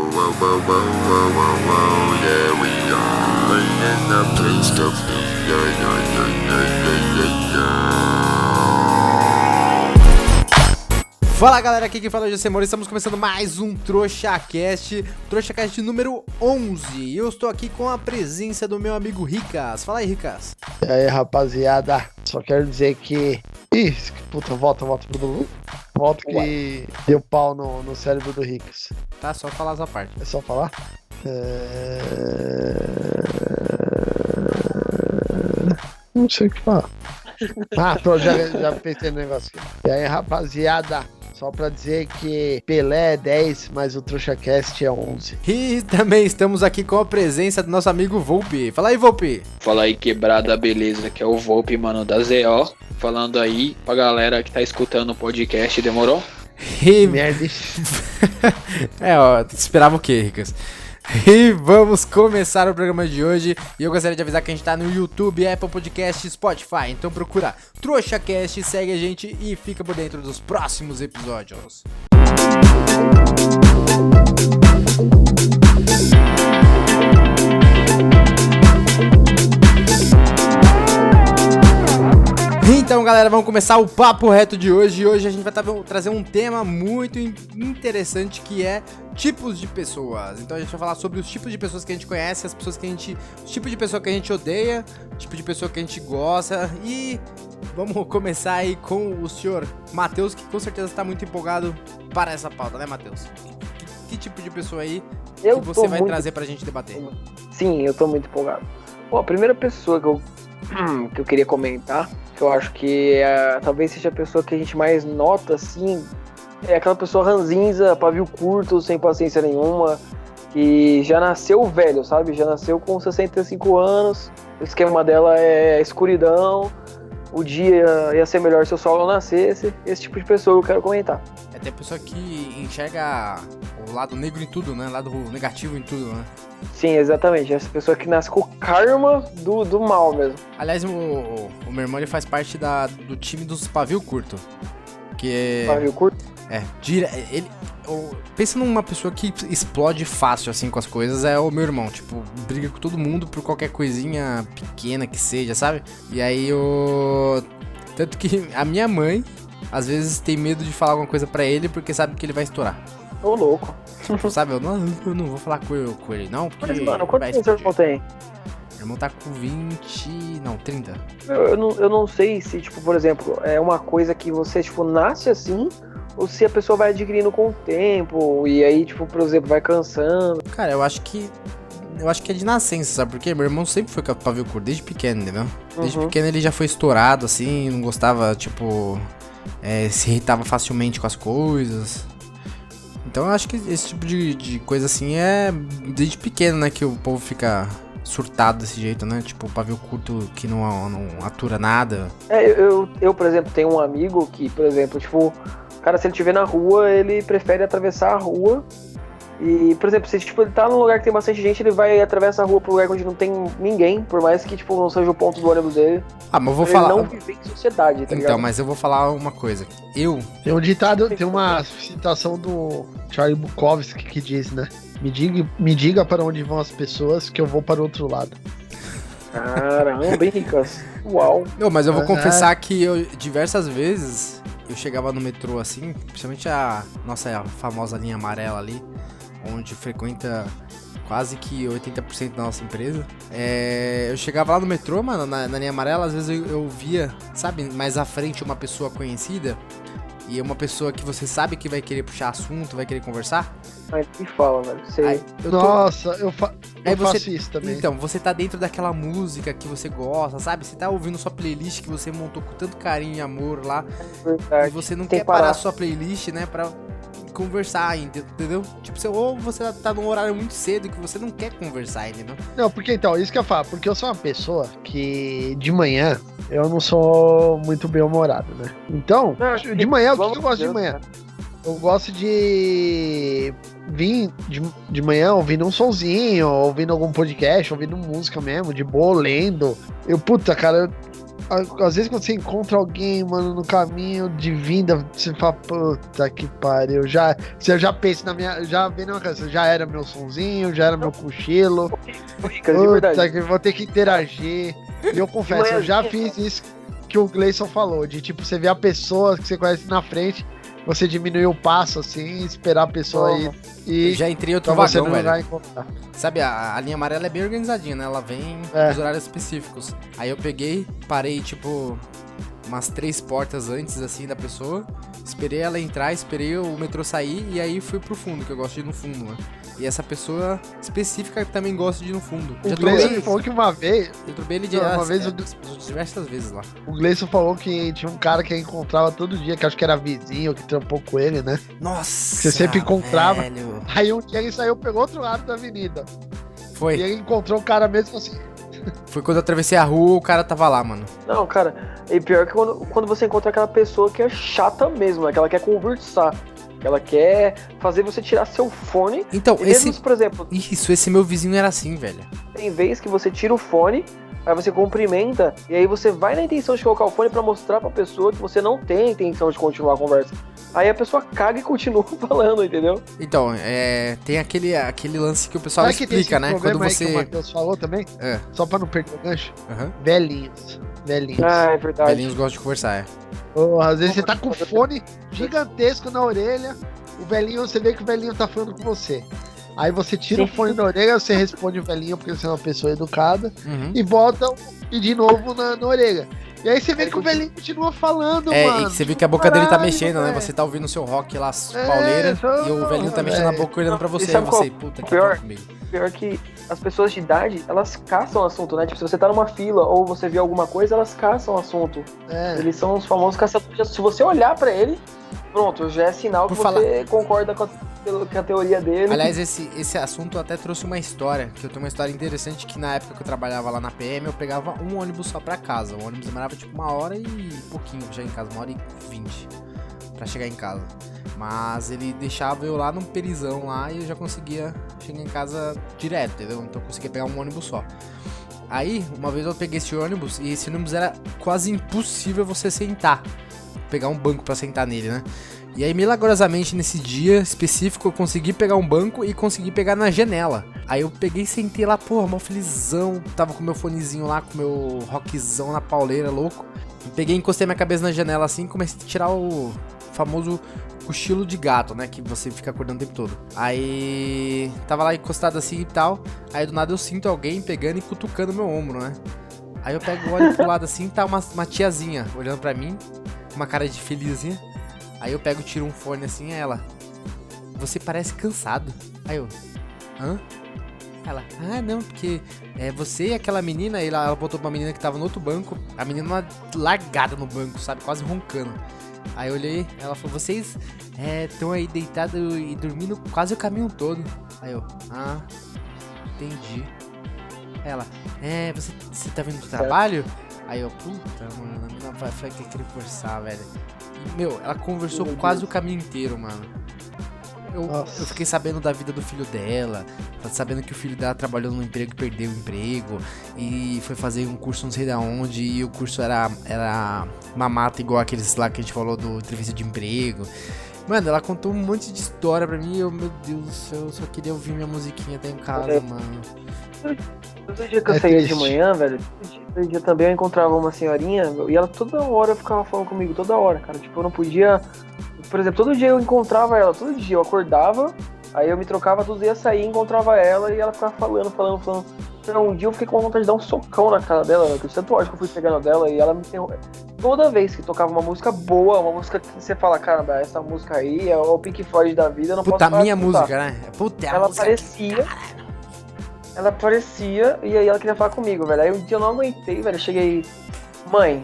Yeah, we are in the place of Fala galera, aqui quem fala é o José Moura, estamos começando mais um TrouxaCast, TrouxaCast número 11. E eu estou aqui com a presença do meu amigo Ricas. Fala aí, Ricas. E aí, rapaziada, só quero dizer que... Ih, puta, volta que deu pau no cérebro do Ricas. Tá, só falar essa parte. É só falar? Não sei o que falar. Pronto, já pensei no negócio aqui. E aí, rapaziada, só pra dizer que Pelé é 10, mas o TrouxaCast é 11. E também estamos aqui com a presença do nosso amigo Volpe. Fala aí, Volpe. Fala aí, quebrada, beleza? Que é o Volpe, mano, da ZO. Falando aí pra galera que tá escutando o podcast, demorou? E... Merda. Esperava o quê, Ricas? E vamos começar o programa de hoje. E eu gostaria de avisar que a gente tá no YouTube, Apple Podcast, Spotify. Então procura TrouxaCast, segue a gente e fica por dentro dos próximos episódios. Então, galera, vamos começar o papo reto de hoje. E hoje a gente vai trazer um tema muito interessante, que é tipos de pessoas. Então a gente vai falar sobre os tipos de pessoas que a gente conhece, os tipos de pessoa que a gente odeia, tipo de pessoa que a gente gosta. E vamos começar aí com o senhor Matheus, que com certeza está muito empolgado para essa pauta, né, Matheus? Que tipo de pessoa aí que você vai trazer pra gente debater? Sim, eu tô muito empolgado. Bom, a primeira pessoa que eu queria comentar, que eu acho que talvez seja a pessoa que a gente mais nota, assim, é aquela pessoa ranzinza, pavio curto, sem paciência nenhuma, que já nasceu velho, sabe? Já nasceu com 65 anos, o esquema dela é escuridão, o dia ia ser melhor se o sol não nascesse. Esse tipo de pessoa eu quero comentar. É até a pessoa que enxerga o lado negro em tudo, né? O lado negativo em tudo, né? Sim, exatamente. Essa pessoa que nasce com o karma do mal mesmo. Aliás, o meu irmão, ele faz parte do time dos pavio curto. Pavio curto? Pensa numa pessoa que explode fácil, assim, com as coisas, é o meu irmão. Tipo, briga com todo mundo por qualquer coisinha pequena que seja, sabe? E aí, tanto que a minha mãe, às vezes, tem medo de falar alguma coisa pra ele, porque sabe que ele vai estourar. Ô, louco. Tipo, sabe, eu não vou falar com ele, não, porque... Mas, mano, quantos anos seu irmão tem? Meu irmão tá com 30. Eu não sei se, tipo, por exemplo, é uma coisa que você, tipo, nasce assim, ou se a pessoa vai adquirindo com o tempo, e aí, tipo, por exemplo, vai cansando. Cara, eu acho que é de nascença, sabe por quê? Meu irmão sempre foi pavio curto, desde pequeno, entendeu? Desde pequeno ele já foi estourado, assim, não gostava, tipo, se irritava facilmente com as coisas. Então eu acho que esse tipo de coisa, assim, é desde pequeno, né, que o povo fica surtado desse jeito, né? Tipo, pavio curto que não atura nada. Eu, por exemplo, tenho um amigo que, por exemplo, tipo, cara, se ele estiver na rua, ele prefere atravessar a rua. E, por exemplo, se tipo, ele tá num lugar que tem bastante gente, ele vai atravessar a rua pro lugar onde não tem ninguém, por mais que, tipo, não seja o ponto do ônibus dele. Mas eu vou falar... Ele não vive em sociedade, tá ligado? Então, mas eu vou falar uma coisa. Tem um ditado, tem uma citação do Charlie Bukowski que diz, né? Me diga para onde vão as pessoas que eu vou para o outro lado. Caramba, bem Ricas. Uau. Não, mas eu vou confessar que diversas vezes eu chegava no metrô assim, principalmente a nossa famosa linha amarela ali, onde frequenta quase que 80% da nossa empresa. Eu chegava lá no metrô, mano, na linha amarela, às vezes eu via, sabe, mais à frente uma pessoa conhecida e uma pessoa que você sabe que vai querer puxar assunto, vai querer conversar. Ai, me fala, velho. Eu faço isso também. Então, você tá dentro daquela música que você gosta, sabe? Você tá ouvindo sua playlist que você montou com tanto carinho e amor lá. Verdade. E você não quer parar sua playlist, né, pra conversar, entendeu? Tipo, ou você tá num horário muito cedo que você não quer conversar, entendeu? Não, porque então, isso que eu falo, porque eu sou uma pessoa que de manhã eu não sou muito bem-humorado, né? Então, de manhã, o que eu gosto de manhã? Eu gosto de vir de manhã ouvindo um sonzinho, ouvindo algum podcast, ouvindo música mesmo, de boa, lendo. Cara, às vezes quando você encontra alguém, mano, no caminho de vinda, você fala, puta que pariu. Você já pensa na minha. Já vem na minha cabeça, já era meu sonzinho, já era meu cochilo. Ricas, de verdade. Puta que vou ter que interagir. E eu confesso, eu já fiz isso que o Gleison falou, de tipo, você vê a pessoa que você conhece na frente, você diminuir o passo assim, esperar a pessoa ir. E Já entrei em outro pra você vagão, não vai velho. encontrar. Sabe, a linha amarela é bem organizadinha, né? Ela vem É. nos horários específicos. Aí eu peguei, parei, tipo, umas 3 portas antes, assim, da pessoa. Esperei ela entrar, esperei o metrô sair e aí fui pro fundo, que eu gosto de ir no fundo, né? E essa pessoa específica também gosta de ir no fundo. O Já Gleison trombei, falou que uma vez, eu trombei ele uma vez diversas vezes lá. o Gleison falou que tinha um cara que encontrava todo dia, que acho que era vizinho, que trampou com ele, né? Nossa, Você sempre encontrava. velho. Aí um dia ele saiu, pegou outro lado da avenida. E Foi ele encontrou o cara mesmo assim. quando eu atravessei a rua, o cara tava lá, mano. Não, cara, e pior que quando você encontra aquela pessoa que é chata mesmo, né? Que ela quer conversar. Que ela quer fazer você tirar seu fone. Então, E mesmo, por exemplo, esse meu vizinho era assim, velho. tem vez que você tira o fone, aí você cumprimenta, e aí você vai na intenção de colocar o fone pra mostrar pra pessoa que você não tem a intenção de continuar a conversa. Aí a pessoa caga e continua falando, entendeu? Então, tem aquele lance que o pessoal Sabe que tem explica, esse né? Quando problema aí que o você. Matheus falou também? É. Só pra não perder o gancho. Aham. Velhinhos. Ah, é verdade. Velhinhos gostam de conversar, é. Às vezes você tá com fone gigantesco na orelha, o velhinho, você vê que o velhinho tá falando com você. Aí você tira o fone da orelha, você responde o velhinho porque você é uma pessoa educada Uhum. e bota e de novo na orelha. E aí você vê que o velhinho continua falando, mano. E você vê que a boca dele tá Caralho, mexendo, né? velho. Você tá ouvindo o seu rock lá, pauleira, e o velhinho tá mexendo a boca olhando pra você. E sabe Aí você, qual puta que pior? pariu comigo. Pior que as pessoas de idade, elas caçam o assunto, né? Tipo, se você tá numa fila ou você vê alguma coisa, elas caçam o assunto. É. Eles são os famosos caçadores. Se você olhar pra ele, pronto, já é sinal que Por você concorda com a teoria dele. Aliás, esse assunto até trouxe uma história, que eu tenho uma história interessante, que na época que eu trabalhava lá na PM, eu pegava um ônibus só pra casa. O ônibus demorava tipo 1h e pouquinho pra chegar em casa, 1h20 pra chegar em casa. Mas ele deixava eu lá num perizão lá e eu já conseguia chegar em casa direto, entendeu? Então eu conseguia pegar um ônibus só. Aí, uma vez eu peguei esse ônibus e esse ônibus era quase impossível você sentar. Pegar um banco pra sentar nele, né? E aí, milagrosamente, nesse dia específico, eu consegui pegar um banco e consegui pegar na janela. Aí eu peguei e sentei lá, porra, mó felizão. Tava com meu fonezinho lá, com meu rockzão na pauleira, louco. Eu peguei, encostei minha cabeça na janela assim e comecei a tirar o famoso cochilo de gato, né? Que você fica acordando o tempo todo. Aí tava lá encostado assim e tal. Aí do nada eu sinto alguém pegando e cutucando meu ombro, né? Aí eu pego, olho pro lado assim, tá uma tiazinha olhando pra mim, com uma cara de felizinha. Aí eu pego, tiro um fone assim, ela: você parece cansado. Aí eu: hã? Ela: ah, não, porque você e aquela menina. E ela botou pra menina que tava no outro banco. A menina largada no banco, sabe? Quase roncando. Aí eu olhei, ela falou: vocês estão aí deitados e dormindo quase o caminho todo. Aí eu: ah, entendi. Ela: você tá vindo do trabalho? Aí eu: puta, mano, a menina vai querer forçar, velho. E, meu, ela conversou quase o caminho inteiro, mano. Eu fiquei sabendo da vida do filho dela, sabendo que o filho dela trabalhou num emprego e perdeu o emprego, e foi fazer um curso não sei da onde, e o curso era uma mata igual aqueles lá que a gente falou do entrevista de emprego. Mano, ela contou um monte de história pra mim e eu, meu Deus do céu, eu só queria ouvir minha musiquinha até em casa, mano. Todo dia que eu saía de manhã, velho, todo dia também eu encontrava uma senhorinha, e ela toda hora ficava falando comigo, toda hora, cara. Tipo, eu não podia. Por exemplo, todo dia eu encontrava ela, todo dia eu acordava, aí eu me trocava, todo dia saía, encontrava ela e ela ficava falando. Então, um dia eu fiquei com vontade de dar um socão na cara dela, que tanto ódio que eu fui pegando dela, e ela me interrompeu. Toda vez que tocava uma música boa, uma música que você fala, cara, essa música aí é o Pink Floyd da vida, eu não Puta, posso parar minha de escutar. música, né? Puta, a Ela música. aparecia e aí ela queria falar comigo, velho. Aí um dia eu não aguentei, velho. Eu cheguei: mãe,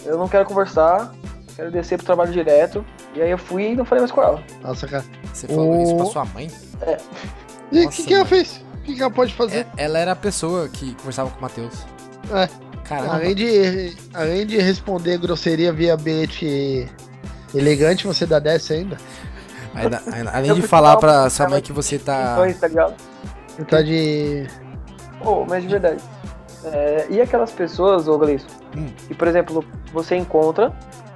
eu não quero conversar, quero descer pro trabalho direto. E aí eu fui e não falei mais com ela. Nossa, cara. Você falou isso pra sua mãe? E o Nossa, que ela mano. fez? O que ela pode fazer? Ela era a pessoa que conversava com o Matheus. É. Caramba. Além de responder grosseria via bilhete elegante, você dá 10 ainda. Além Eu de fui falar falar pra uma sua mãe coisa que você tá. Então, tá ligado? Você tá de. Pô, mas de verdade. E aquelas pessoas, ô Gleison, E, por exemplo, você encontra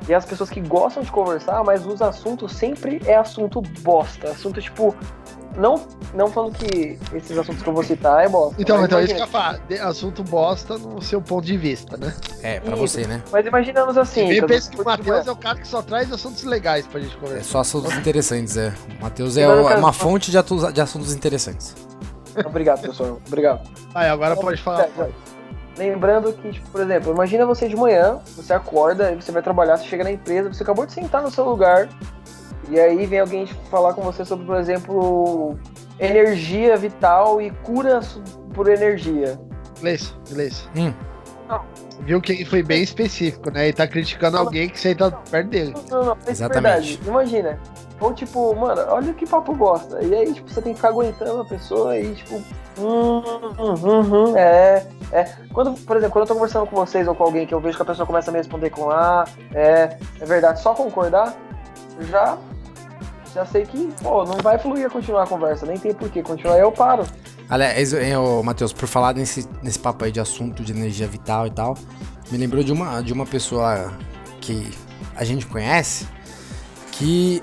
e as pessoas que gostam de conversar, mas os assuntos sempre é assunto bosta. Assunto, tipo, não falando que esses assuntos que eu vou citar é bosta. Então mas isso que eu ia falar. Assunto bosta no seu ponto de vista, né? É, pra Isso. você, né? Mas imaginamos assim. Eu eu- penso que o Matheus é o cara que só traz assuntos legais pra gente É conversar. só assuntos interessantes, é. O Matheus é Agora eu quero- uma fonte de assuntos interessantes. Obrigado, pessoal. Obrigado. Aí, agora pode falar. Lembrando que, tipo, por exemplo, imagina você de manhã, você acorda, aí você vai trabalhar, você chega na empresa, você acabou de sentar no seu lugar, e aí vem alguém falar com você sobre, por exemplo, energia vital e cura por energia. Inglês. Hum. Não. Viu que foi bem específico, né? E tá criticando alguém que senta perto dele. Não, é Exatamente. verdade. Imagina. Ou tipo, mano, olha que papo bosta. E aí, tipo, você tem que ficar aguentando a pessoa e, tipo, Quando, por exemplo, quando eu tô conversando com vocês ou com alguém que eu vejo que a pessoa começa a me responder com é verdade, só concordar, eu já sei que, pô, não vai fluir a continuar a conversa, nem tem por que continuar, aí eu paro. Aliás, Matheus, por falar nesse papo aí de assunto de energia vital e tal, me lembrou de uma pessoa que a gente conhece, que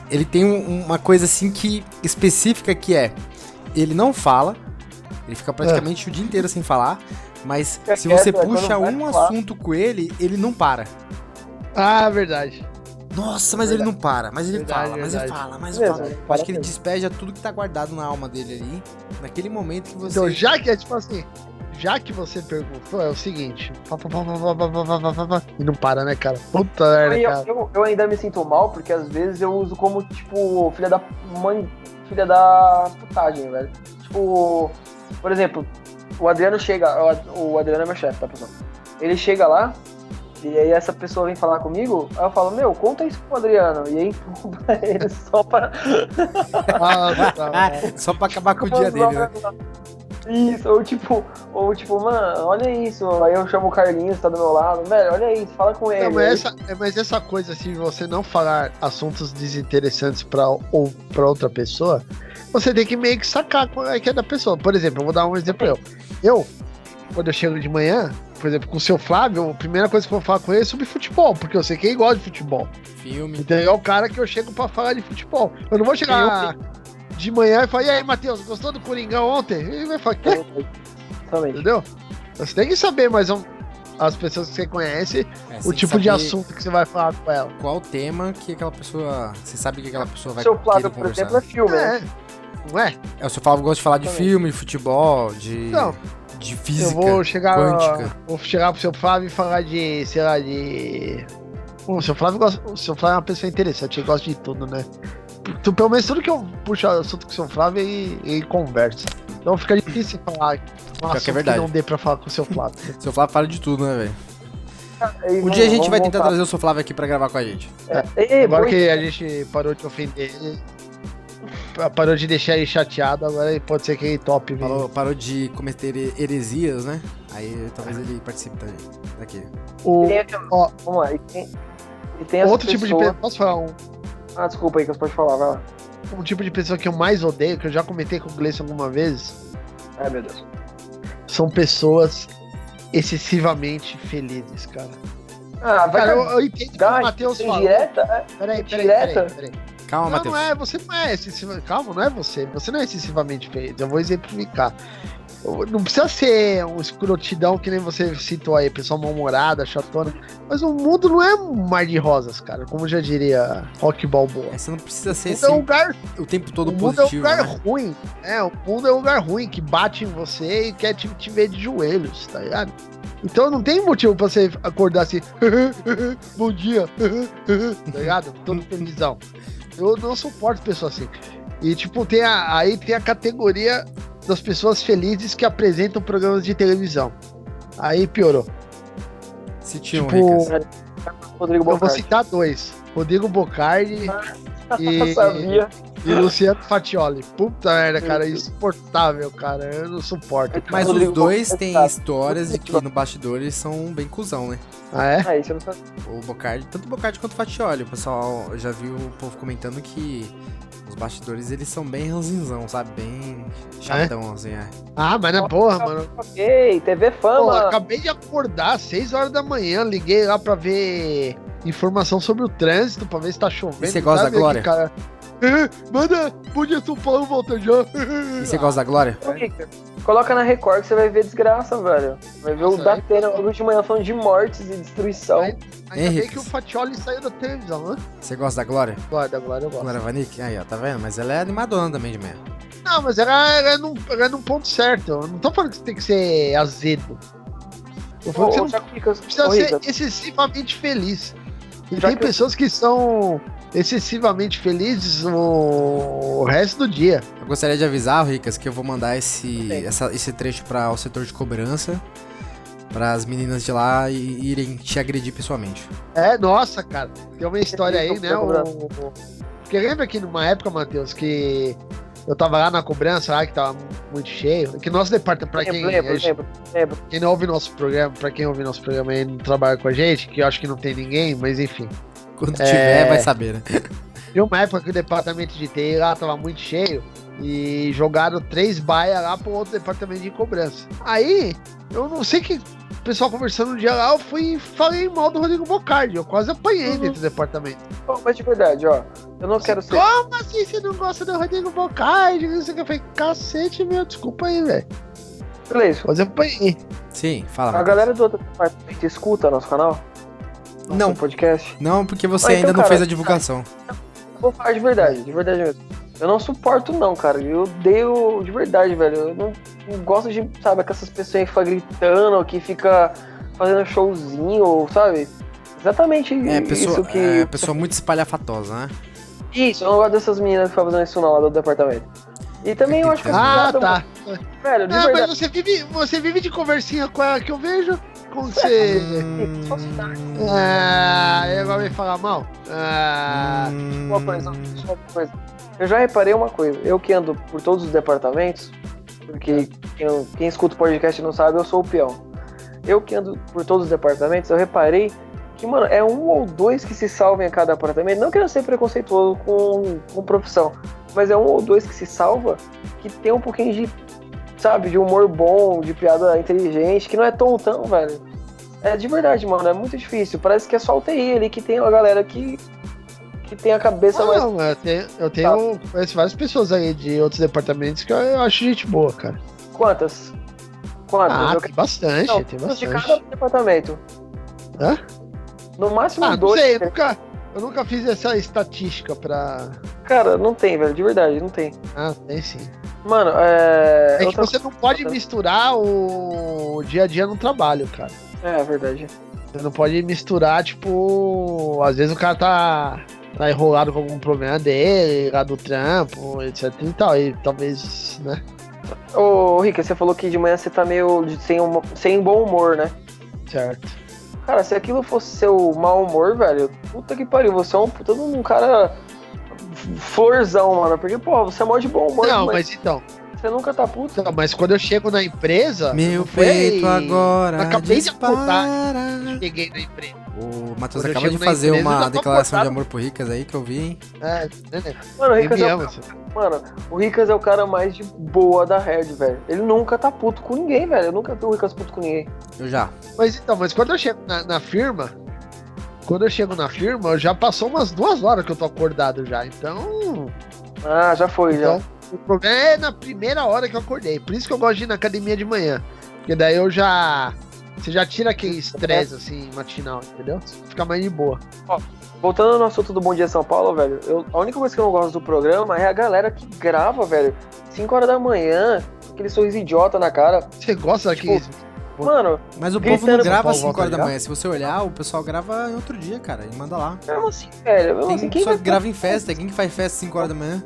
ele tem uma coisa assim que específica que ele não fala, ele fica praticamente o dia inteiro sem falar, mas Fica se você quieto, puxa quando vai um falar. assunto com ele não para. Ah, verdade. Nossa, mas ele não para, mas ele Verdade, fala, mas ele verdade. fala, mas Mesmo, fala. ele Eu para acho que ele mesmo. despeja tudo que tá guardado na alma dele ali, naquele momento que você... Então, já que é tipo assim, já que você perguntou, é o seguinte. E não para, né, cara? Puta merda, Aí cara. eu ainda me sinto mal, porque às vezes eu uso como, tipo, filha da putagem, velho. Tipo, por exemplo, o Adriano é meu chefe, tá, pessoal? Ele chega lá, e aí essa pessoa vem falar comigo, aí eu falo, meu, conta isso pro Adriano. E aí empurro pra ele só pra... Só pra acabar com o dia dele, né? Isso, ou tipo, mano, olha isso. Aí eu chamo o Carlinhos, tá do meu lado, velho, olha isso, fala com ele. Não, mas essa coisa assim, você não falar assuntos desinteressantes pra outra pessoa, você tem que meio que sacar qual é que é da pessoa. Por exemplo, eu vou dar um exemplo. Eu, quando eu chego de manhã, por exemplo, com o seu Flávio, a primeira coisa que eu vou falar com ele é sobre futebol, porque eu sei que ele gosta de futebol. Filme. Então é o cara que eu chego pra falar de futebol. Eu não vou chegar de manhã e falar, e aí, Matheus, gostou do Coringão ontem? Ele vai falar, quê? Exatamente. Entendeu? Você tem que saber mais as pessoas que você conhece, Você o tem que tipo de saber assunto que você vai falar com ela. qual o tema que aquela pessoa... Você sabe que aquela pessoa O vai seu Flávio, querer por conversar. exemplo, é filme, né? Não é? É, o seu Flávio gosta de falar de Exatamente. filme, de futebol, de Não. física, Eu vou chegar quântica. pro seu Flávio e falar de, sei lá, de... O seu Flávio é uma pessoa interessante, ele gosta de tudo, né? Pelo menos tudo que eu puxo assunto com o seu Flávio, ele conversa. Então fica difícil falar um assunto que é verdade. não dê pra falar com o seu Flávio. Seu Flávio fala de tudo, né, velho? Aí Um dia a gente vamos vai tentar voltar. trazer o seu Flávio aqui pra gravar com a gente. Agora que a gente parou de ofender ele, parou de deixar ele chateado, agora pode ser que ele top. Parou de cometer heresias, né? Aí talvez ele participe daqui. Vamos lá. E tem essa Outro tipo de pessoa... pessoa. Posso falar desculpa aí que você pode falar, vai lá. um tipo de pessoa que eu mais odeio, que eu já comentei com o Gleison alguma vez, Ai, meu Deus. são pessoas excessivamente felizes, cara. Ah, vai Cara, eu entendo que o Matheus falou. indireta? Peraí. Calma, Não, Matheus. você não é excessivamente. Calma, não é você. Você não é excessivamente feliz. Eu vou exemplificar. Não precisa ser um escrotidão que nem você citou aí, pessoa mal-humorada, chatona. Mas o mundo não é um mar de rosas, cara. Como já diria Rock Balboa. Você não precisa ser O mundo é um assim, lugar, o tempo todo o mundo é um positivo, lugar né? ruim. O mundo é um lugar ruim que bate em você e quer te ver de joelhos, tá ligado? Então não tem motivo pra você acordar assim, bom dia, tá ligado? Todo felizão. Eu não suporto pessoas assim. E tipo, aí tem a categoria das pessoas felizes que apresentam programas de televisão. Aí piorou. Cite um, Tipo, Ricas. Rodrigo eu vou Bocardi. citar dois. Rodrigo Bocardi e... Sabia. E Luciano Fatioli. Puta merda, cara, insuportável, cara. Eu não suporto. Mas Rodrigo, os dois como têm tá? histórias de que no bastidor eles são bem cuzão, né? Ah, é? Ah, isso eu não sabia. O Bocardi, tanto o Bocardi quanto o Fatioli, o pessoal já viu o povo comentando que os bastidores eles são bem ranzinzão, sabe? Bem chatão, assim, é. Ah, mas na porra, mano. Ok, TV Pô, Fama. acabei de acordar, 6 horas da manhã, liguei lá pra ver informação sobre o trânsito, pra ver se tá chovendo. E você gosta sabe? da Glória? Aqui, cara. Manda, bom dia, São Paulo, volta já. E você gosta da Glória? Ô, Rica, coloca na Record que você vai ver desgraça, velho. Vai ver o Nossa, Datena logo de manhã falando de mortes e destruição. Ainda bem Henrique. que o Fatioli saiu da televisão, né? Você gosta da Glória? Da Glória eu gosto. Glória Vanik? Aí, ó, tá vendo? Mas ela é animadona também de manhã. Não, mas ela é num ponto certo. Eu não tô falando que você tem que ser azedo. Eu tô falando que você não precisa ser excessivamente feliz. E Já tem que- pessoas que são excessivamente felizes o resto do dia. Eu gostaria de avisar, Ricas, que eu vou mandar esse trecho para o setor de cobrança, para as meninas de lá irem te agredir pessoalmente. É, nossa, cara. Tem uma história aí, né? Cobrança. Porque lembra que numa época, Matheus, que eu tava lá na cobrança, lá que tava muito cheio, que nosso departamento, pra quem, Lembro. quem não ouve nosso programa, pra quem ouve nosso programa e não trabalha com a gente, que eu acho que não tem ninguém, mas enfim. Quando tiver, vai saber, né? Tinha uma época que o departamento de TI lá tava muito cheio e jogaram 3 baias lá pro outro departamento de cobrança. Aí, eu não sei que o pessoal conversando um dia lá, eu fui e falei mal do Rodrigo Bocardi. Eu quase apanhei dentro do departamento. Ô, mas de verdade, ó. Eu não quero ser. Como assim você não gosta do Rodrigo Bocardi? Não sei o que. Eu falei, cacete, meu, desculpa aí, velho. Beleza. Quase apanhei. Sim, fala. A Matheus. galera do outro departamento escuta nosso canal? Não. Nosso podcast? Não, porque você Ah, então, ainda não cara, fez a divulgação. Vou falar de verdade mesmo. Eu não suporto, não, cara. Eu odeio de verdade, velho. Eu não gosto de, sabe, com essas pessoas aí que ficam gritando, que fica fazendo showzinho, sabe? Exatamente isso que. É pessoa muito espalhafatosa, né? Isso, eu não gosto dessas meninas que ficam fazendo isso, não, lá do departamento. E também eu acho que Ah, tá. Velho, de Ah, verdade. mas você vive de conversinha com ela que eu vejo. Como você. Só se dá. Ah, e agora vai falar mal? Ah. Uma coisa. Eu já reparei uma coisa. Eu que ando por todos os departamentos, porque quem escuta o podcast não sabe, eu sou o peão. Eu que ando por todos os departamentos, eu reparei que, mano, é 1 ou 2 que se salvam em cada apartamento. Não quero ser preconceituoso com profissão, mas é 1 ou 2 que se salva, que tem um pouquinho de, sabe, de humor bom, de piada inteligente, que não é tontão, velho. É de verdade, mano, é muito difícil. Parece que é só o TI ali que tem uma galera que tem a cabeça mais... Não, eu tenho conheço várias pessoas aí de outros departamentos que eu acho gente boa, cara. Quantas? Ah, Eu... tem bastante, Não, tem de bastante. cada departamento. Hã? No máximo Não 2. sei, eu nunca fiz essa estatística pra... Cara, não tem, velho, de verdade, não tem. Ah, tem sim. Mano, É que outra- você não pode misturar o dia a dia no trabalho, cara. É verdade. Você não pode misturar, tipo... Às vezes o cara tá enrolado com algum problema dele, lá do trampo, etc e tal. E talvez, né? Ô, Rica, você falou que de manhã você tá meio sem bom humor, né? Certo. Cara, se aquilo fosse seu mau humor, velho, puta que pariu, você é um puta de um cara florzão, mano. Porque, pô, você é mó de bom humor, Não, mas mas então... você nunca tá puto. Não, mas quando eu chego na empresa... Meu não foi- peito agora Eu acabei de acordar. dispara. Cheguei na empresa. O Matheus Quando eu acaba de chego na fazer empresa, eu uma já tô declaração de acordado. amor por Ricas aí que eu vi, hein? É, né? Mano, o Quem Ricas me é ama, Mano, o Ricas é o cara mais de boa da Red, velho. Ele nunca tá puto com ninguém, velho. Eu nunca vi o Ricas puto com ninguém. Eu já. Mas quando eu chego na firma, já passou umas 2 horas que eu tô acordado já. Então, Ah, já foi, já. o problema é na primeira hora que eu acordei. Por isso que eu gosto de ir na academia de manhã. Porque daí você já tira aquele estresse, assim, matinal, entendeu? Fica mais de boa. Voltando no assunto do Bom Dia São Paulo, velho, a única coisa que eu não gosto do programa é a galera que grava, velho, 5 horas da manhã, aquele sorriso idiota na cara. Você gosta daqueles... Mano, Mas o povo não Gritando grava São às Paulo 5 horas da volta já? manhã. Se você olhar, o pessoal grava em outro dia, cara. E manda lá. mesmo assim, velho, mesmo Tem assim, quem pessoa vai... que grava em festa. Quem que faz festa às 5 horas da manhã?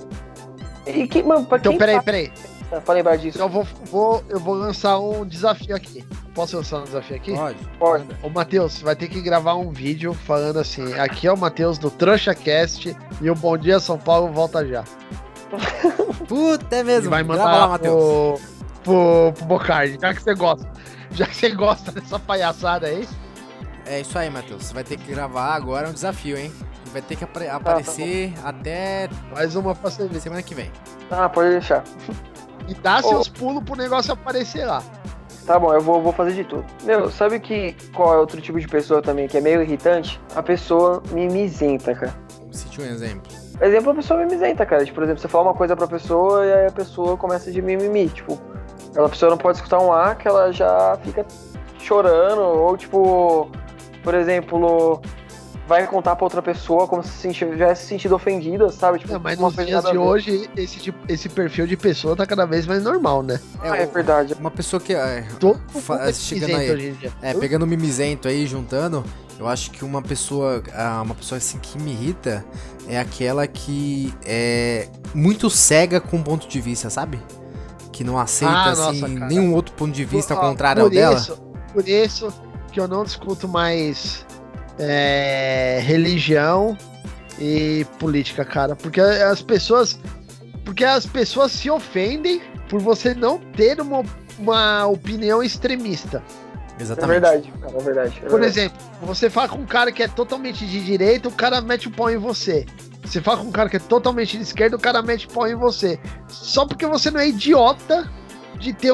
E quem, mano, pra Então, quem peraí. tá, pra lembrar disso? Eu vou lançar um desafio aqui. Posso lançar um desafio aqui? Pode. Pode. Ô, Matheus, você vai ter que gravar um vídeo falando assim: aqui é o Matheus do TrouxaCast e o Bom Dia São Paulo volta já. Puta, é E mesmo. vai Grava lá, mandar Matheus. pro Bocardi, já que você gosta. Já que você gosta dessa palhaçada aí. É isso aí, Matheus. Você vai ter que gravar agora, é um desafio, hein? Vai ter que aparecer até Mais uma pra você ver. semana que vem. Ah, pode deixar. E dá seus pulos pro negócio aparecer lá. Tá bom, eu vou fazer de tudo. Meu, sabe qual é outro tipo de pessoa também que é meio irritante? A pessoa mimizenta, cara. Cite um exemplo. Exemplo, a pessoa mimizenta, cara. Tipo, por exemplo, você fala uma coisa pra pessoa e aí a pessoa começa de mimimi. Tipo, a pessoa não pode escutar um A que ela já fica chorando. Ou, tipo, por exemplo, vai contar pra outra pessoa como se tivesse se sentido ofendida, sabe? Tipo, Mas uma nos coisa dias nada a de ver. hoje, esse perfil de pessoa tá cada vez mais normal, né? É verdade. Uma pessoa que Todo mundo é chegando mimizento aí, hoje em dia. pegando o mimizento aí, juntando, eu acho que uma pessoa assim que me irrita é aquela que é muito cega com ponto de vista, sabe? Que não aceita assim nossa, cara. nenhum outro ponto de vista ao Ó, contrário ao dela. Por isso que eu não discuto mais religião e política, cara. Porque as pessoas se ofendem por você não ter uma opinião extremista. É Exatamente. verdade, cara, é verdade. Por exemplo, você fala com um cara que é totalmente de direita, o cara mete o pau em você. Você fala com um cara que é totalmente de esquerda, o cara mete o pau em você. Só porque você não é idiota de ter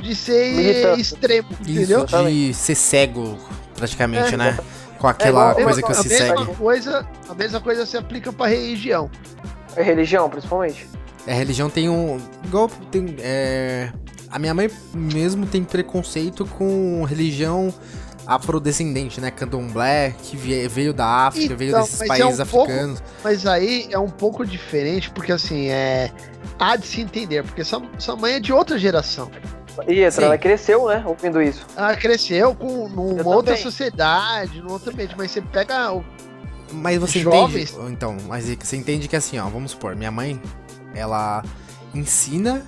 de ser Militante. extremo, Isso, entendeu? de ser cego, praticamente, É, né? Com aquela igual- coisa que A você mesma segue. A mesma coisa se aplica pra religião. É religião, principalmente. A religião tem igual tem. A minha mãe mesmo tem preconceito com religião afrodescendente, né? Candomblé, que veio da África, veio Então, desses mas países é um pouco- africanos. Mas aí é um pouco diferente, porque assim, há de se entender, porque sua mãe é de outra geração. E Sim. ela cresceu, né, ouvindo isso. Ela cresceu numa Eu outra também. sociedade, num outro ambiente, mas você pega Mas você jovens- entende. Então, mas você entende que assim, ó, vamos supor, minha mãe, ela ensina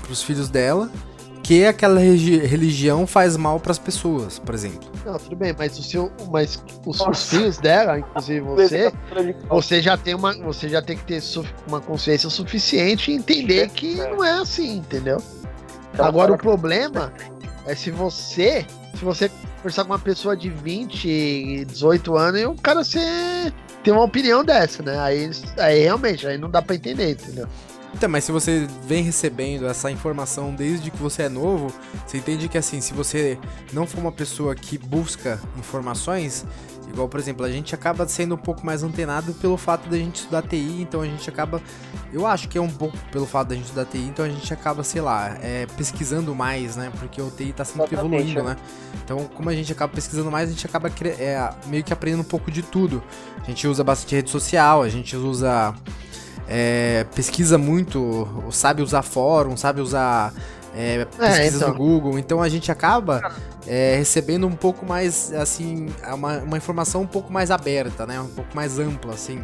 pros filhos dela que aquela religião faz mal pras pessoas, por exemplo. Não, tudo bem, mas os Nossa. filhos dela, inclusive você já tem que ter uma consciência suficiente e entender que não é assim, entendeu? Agora o problema é se você conversar com uma pessoa de 20, 18 anos e o cara tem uma opinião dessa, né? Aí realmente, aí não dá pra entender, entendeu? Então, mas se você vem recebendo essa informação desde que você é novo, você entende que assim, se você não for uma pessoa que busca informações, igual, por exemplo, a gente acaba sendo um pouco mais antenado pelo fato da gente estudar TI, então a gente acaba, eu acho que é um pouco pelo fato da gente estudar TI, então a gente acaba, sei lá, pesquisando mais, né, porque o TI tá sempre Exatamente, evoluindo, né, então como a gente acaba pesquisando mais, a gente acaba meio que aprendendo um pouco de tudo, a gente usa bastante rede social, a gente usa... pesquisa muito, sabe usar fórum, sabe usar pesquisas então. no Google, então a gente acaba recebendo um pouco mais, assim, uma informação um pouco mais aberta, né, um pouco mais ampla, assim.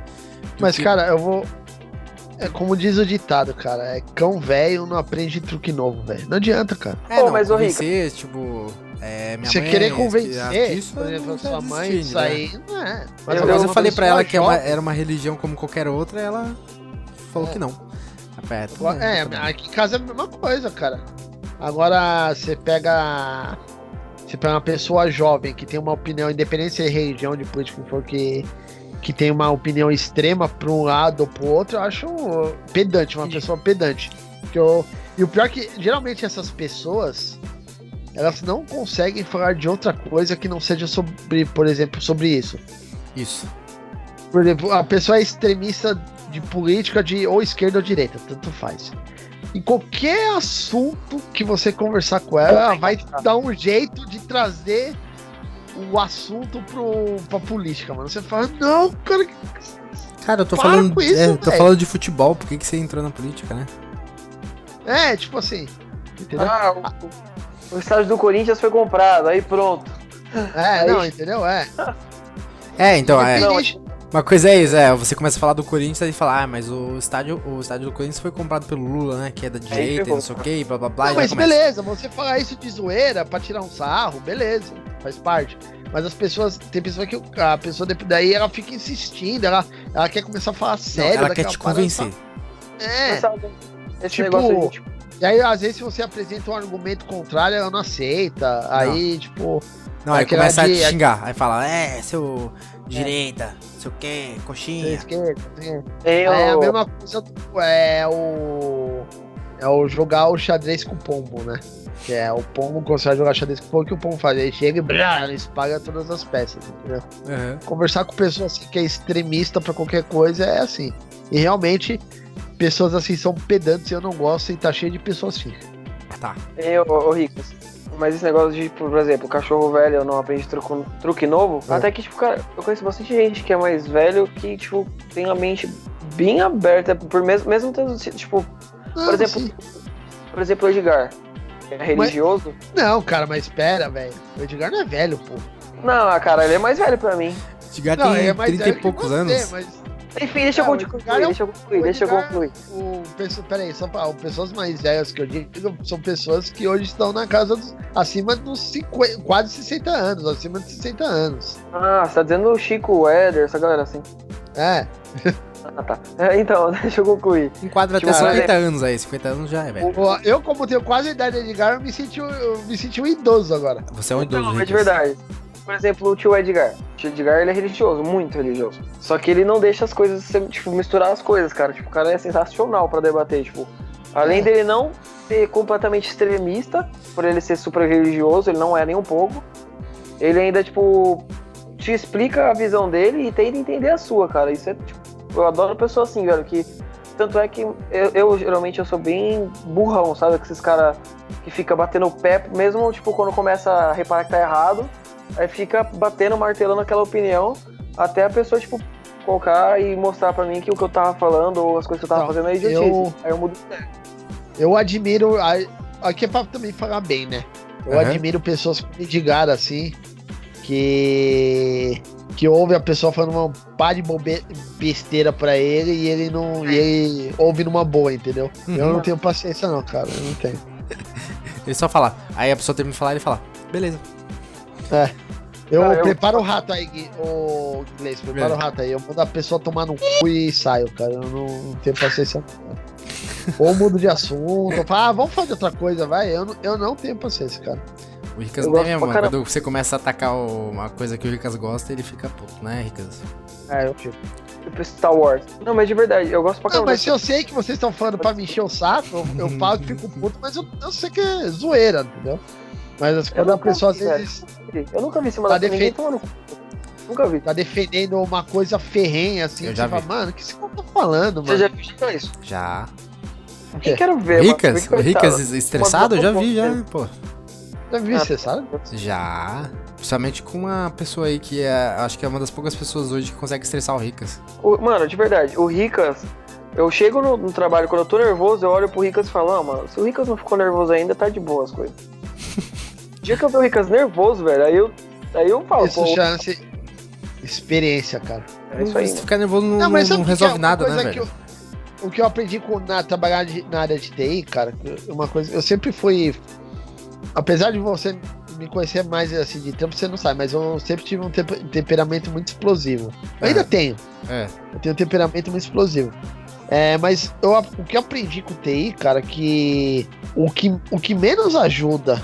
Mas, cara, eu vou... É como diz o ditado, cara, cão velho não aprende truque novo, velho. Não adianta, cara. Pô, não, mas, ô, convencer, tipo... minha Você mãe querer convencer, isso por exemplo, não a tá sua mãe, existindo, isso né? aí não é. Mas ela é eu uma falei pra pessoa ela que jovem. era uma religião como qualquer outra, ela falou que não. Aqui em casa é a mesma coisa, cara. Agora, você pega uma pessoa jovem que tem uma opinião, independente se é religião, de político que for, que tem uma opinião extrema pra um lado ou pro outro, eu acho pedante, uma pessoa pedante. E o pior é que, geralmente, essas pessoas, elas não conseguem falar de outra coisa que não seja sobre, por exemplo, sobre isso. Isso. Por exemplo, a pessoa é extremista de política ou esquerda ou direita, tanto faz. Em qualquer assunto que você conversar com ela vai dar um jeito de trazer o assunto pra política, mano. Você fala, não, cara. Cara, eu tô Para falando, com isso, tô velho. falando de futebol, por que você entrou na política, né? Tipo assim. Entendeu? O estádio do Corinthians foi comprado, aí pronto. Não, entendeu? Então, Independente- uma coisa é isso, você começa a falar do Corinthians e fala, mas o estádio do Corinthians foi comprado pelo Lula, né, que é da direita e ferrou, não sei o que, blá blá blá, Não, e já mas começa. beleza, você falar isso de zoeira pra tirar um sarro, beleza, faz parte. Mas as pessoas, tem pessoa que a pessoa daí ela fica insistindo, ela quer começar a falar Não, sério. ela quer daquela te parada, convencer. Sabe? Esse tipo, negócio aí, tipo, e aí, às vezes, se você apresenta um argumento contrário, ela não aceita. Aí, tipo. Não, aí aquela começa a te de- xingar. Aí fala, seu direita, sei o que, coxinha. esquerda, tem é a o- mesma coisa. É o jogar o xadrez com o pombo, né? Que é o pombo consegue jogar xadrez com o pombo, que o pombo faz. Ele chega e ele espalha todas as peças, entendeu? Uhum. Conversar com pessoas assim, que é extremista pra qualquer coisa é assim. E realmente, pessoas assim são pedantes e eu não gosto, e tá cheio de pessoas assim. Tá. tem o Ricas. Mas esse negócio de, por exemplo, cachorro velho eu não aprendi truque novo. É. Até que, tipo, cara, eu conheço bastante gente que é mais velho que, tipo, tem a mente bem aberta. Mesmo tendo, tipo, Não, exemplo, assim, por exemplo, o Edgar. É religioso. não, cara, mas espera, velho. O Edgar não é velho, pô. Não, cara, ele é mais velho pra mim. Edgar Não, ele tem é mais 30 velho e que poucos você, anos. Mas Enfim, deixa eu Não, concluir, o Edgar é um- deixa eu concluir. Peraí, pessoas mais velhas que eu digo são pessoas que hoje estão na casa acima dos 50, quase 60 anos, acima de 60 anos. Ah, você tá dizendo o Chico, o Éder, essa galera assim. É, Ah, tá. Então, deixa eu concluir. Enquadra até Tipo, 50 anos aí. 50 anos já é, velho. pô, eu como tenho quase a idade de Edgar, eu me senti um idoso agora. Você é um idoso, Não, é de Ricas. verdade. Por exemplo, o tio Edgar. O tio Edgar, ele é religioso, muito religioso. Só que ele não deixa as coisas, tipo, misturar as coisas, cara. Tipo, o cara é sensacional pra debater, tipo. Além dele não ser completamente extremista, por ele ser super religioso, ele não é nem um pouco. Ele ainda, tipo, te explica a visão dele e tenta entender a sua, cara. Isso é, tipo, eu adoro pessoa assim, velho, que... Tanto é que eu geralmente eu sou bem burrão, sabe? Que esses caras que fica batendo o pé, mesmo, tipo, quando começa a reparar que tá errado, aí fica batendo, martelando aquela opinião, até a pessoa, tipo, colocar e mostrar pra mim que o que eu tava falando ou as coisas que eu tava Não, fazendo é idiotice. eu- Aí eu mudo de ideia. Eu admiro. Aqui é pra também falar bem, né? Eu Uhum. admiro pessoas como Edgar, assim, que ouve a pessoa falando uma pá de besteira pra ele e ele não. E ele ouve numa boa, entendeu? Eu Uhum. não tenho paciência, não, cara. Eu não tenho. Ele só fala. Aí a pessoa termina de falar e ele fala, beleza. Eu Cara, eu- preparo o rato aí, o inglês, prepara o rato aí. Eu mando a pessoa tomar no cu e saio, cara. Eu não tenho paciência, não. Cara. Ou mudo de assunto, ou falo, vamos fazer outra coisa, vai. Eu não tenho paciência, cara. O Ricas Eu não tem gosto mesmo, pra mano. caramba. Quando você começa a atacar uma coisa que o Ricas gosta, ele fica puto, né, Ricas? É, eu fico. Tipo Star Wars. Não, mas de verdade, eu gosto pra Não, caramba. mas se eu sei que vocês estão falando pra me encher o saco, eu falo que fico puto, mas eu sei que é zoeira, entendeu? Mas quando a nunca pessoa às vi, velho. vezes Eu nunca vi em cima Tá da ninguém defeito. tomando cu. Nunca vi. tá defendendo uma coisa ferrenha, assim, Eu você já fala, vi. mano, o que você tá falando, Você mano? já viu isso? Já. O quê? Eu quero ver, Ricas? mano. O Ricas estressado? Eu já vi, já, Uma- pô. Já vi, você sabe? Já. Principalmente com uma pessoa aí que é. Acho que é uma das poucas pessoas hoje que consegue estressar o Ricas. Mano, de verdade, o Ricas, eu chego no trabalho, quando eu tô nervoso, eu olho pro Ricas e falo, mano, se o Ricas não ficou nervoso ainda, tá de boa as coisas. O dia que eu ver o Ricas nervoso, velho, aí eu falo, Isso pô, chama-se experiência, cara. é isso aí, Se mano. ficar nervoso não, Não, mas não sabe o que resolve é? Uma nada, né, coisa que velho? o que eu aprendi trabalhar na área de TI, cara, uma coisa, eu sempre fui, apesar de você me conhecer mais assim de tempo, você não sabe, mas eu sempre tive um temperamento muito explosivo. Eu ainda tenho. É. Eu tenho um temperamento muito explosivo. Mas o que eu aprendi com TI, cara, que o que menos ajuda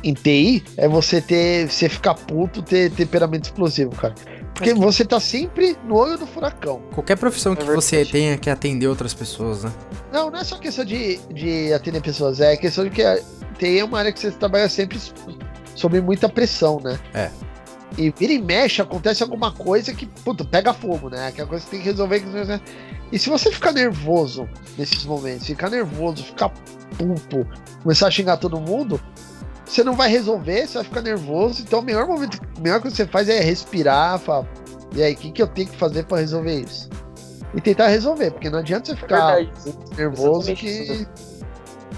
em TI é você ficar puto, ter temperamento explosivo, cara. Porque você tá sempre no olho do furacão. Qualquer profissão que verdade. você tenha que atender outras pessoas, né? Não é só questão de atender pessoas, é questão de que a TI é uma área que você trabalha sempre sob muita pressão, né? É. E vira e mexe, acontece alguma coisa que, puta, pega fogo, né? Aquela coisa que tem que resolver. E se você ficar nervoso nesses momentos, ficar puto, começar a xingar todo mundo, você não vai resolver, você vai ficar nervoso. Então, a melhor coisa que você faz é respirar, falar, e aí, o que eu tenho que fazer pra resolver isso? E tentar resolver, porque não adianta você ficar verdade. nervoso Exatamente que isso.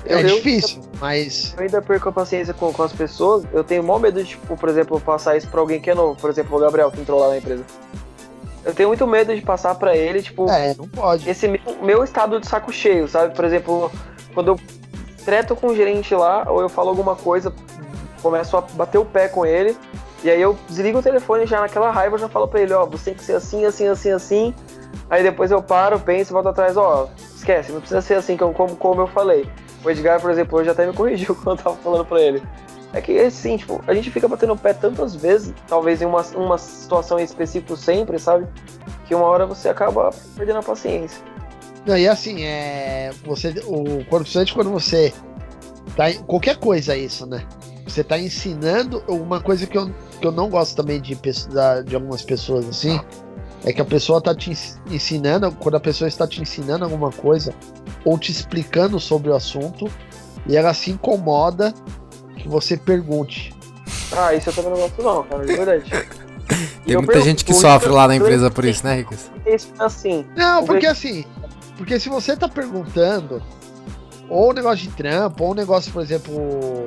é Eu- difícil, mas Eu ainda perco a paciência com as pessoas. Eu tenho maior medo de, tipo, por exemplo, passar isso pra alguém que é novo. Por exemplo, o Gabriel, que entrou lá na empresa. Eu tenho muito medo de passar pra ele, tipo, não pode. esse meu estado de saco cheio, sabe? Por exemplo, quando eu treto com o gerente lá, ou eu falo alguma coisa, começo a bater o pé com ele, e aí eu desligo o telefone já naquela raiva, já falo pra ele, ó, você tem que ser assim, assim, assim, assim, Aí depois eu paro, penso e volto atrás, ó, esquece, não precisa ser assim como eu falei. O Edgar, por exemplo, hoje até me corrigiu quando eu tava falando pra ele. É que assim, tipo, a gente fica batendo o pé tantas vezes, talvez em uma situação em específico sempre, sabe? Que uma hora você acaba perdendo a paciência. Não, e assim, quando você tá em qualquer coisa é isso, né? Você tá ensinando uma coisa que eu não gosto também de algumas pessoas assim, é que a pessoa tá te ensinando, quando a pessoa está te ensinando alguma coisa ou te explicando sobre o assunto e ela se incomoda que você pergunte. Ah, isso eu também não gosto não, cara, de verdade. Tem muita gente que sofre lá na empresa por isso, né, Ricas? Isso assim. Não, porque assim, porque se você tá perguntando, ou um negócio de trampo, ou um negócio, por exemplo,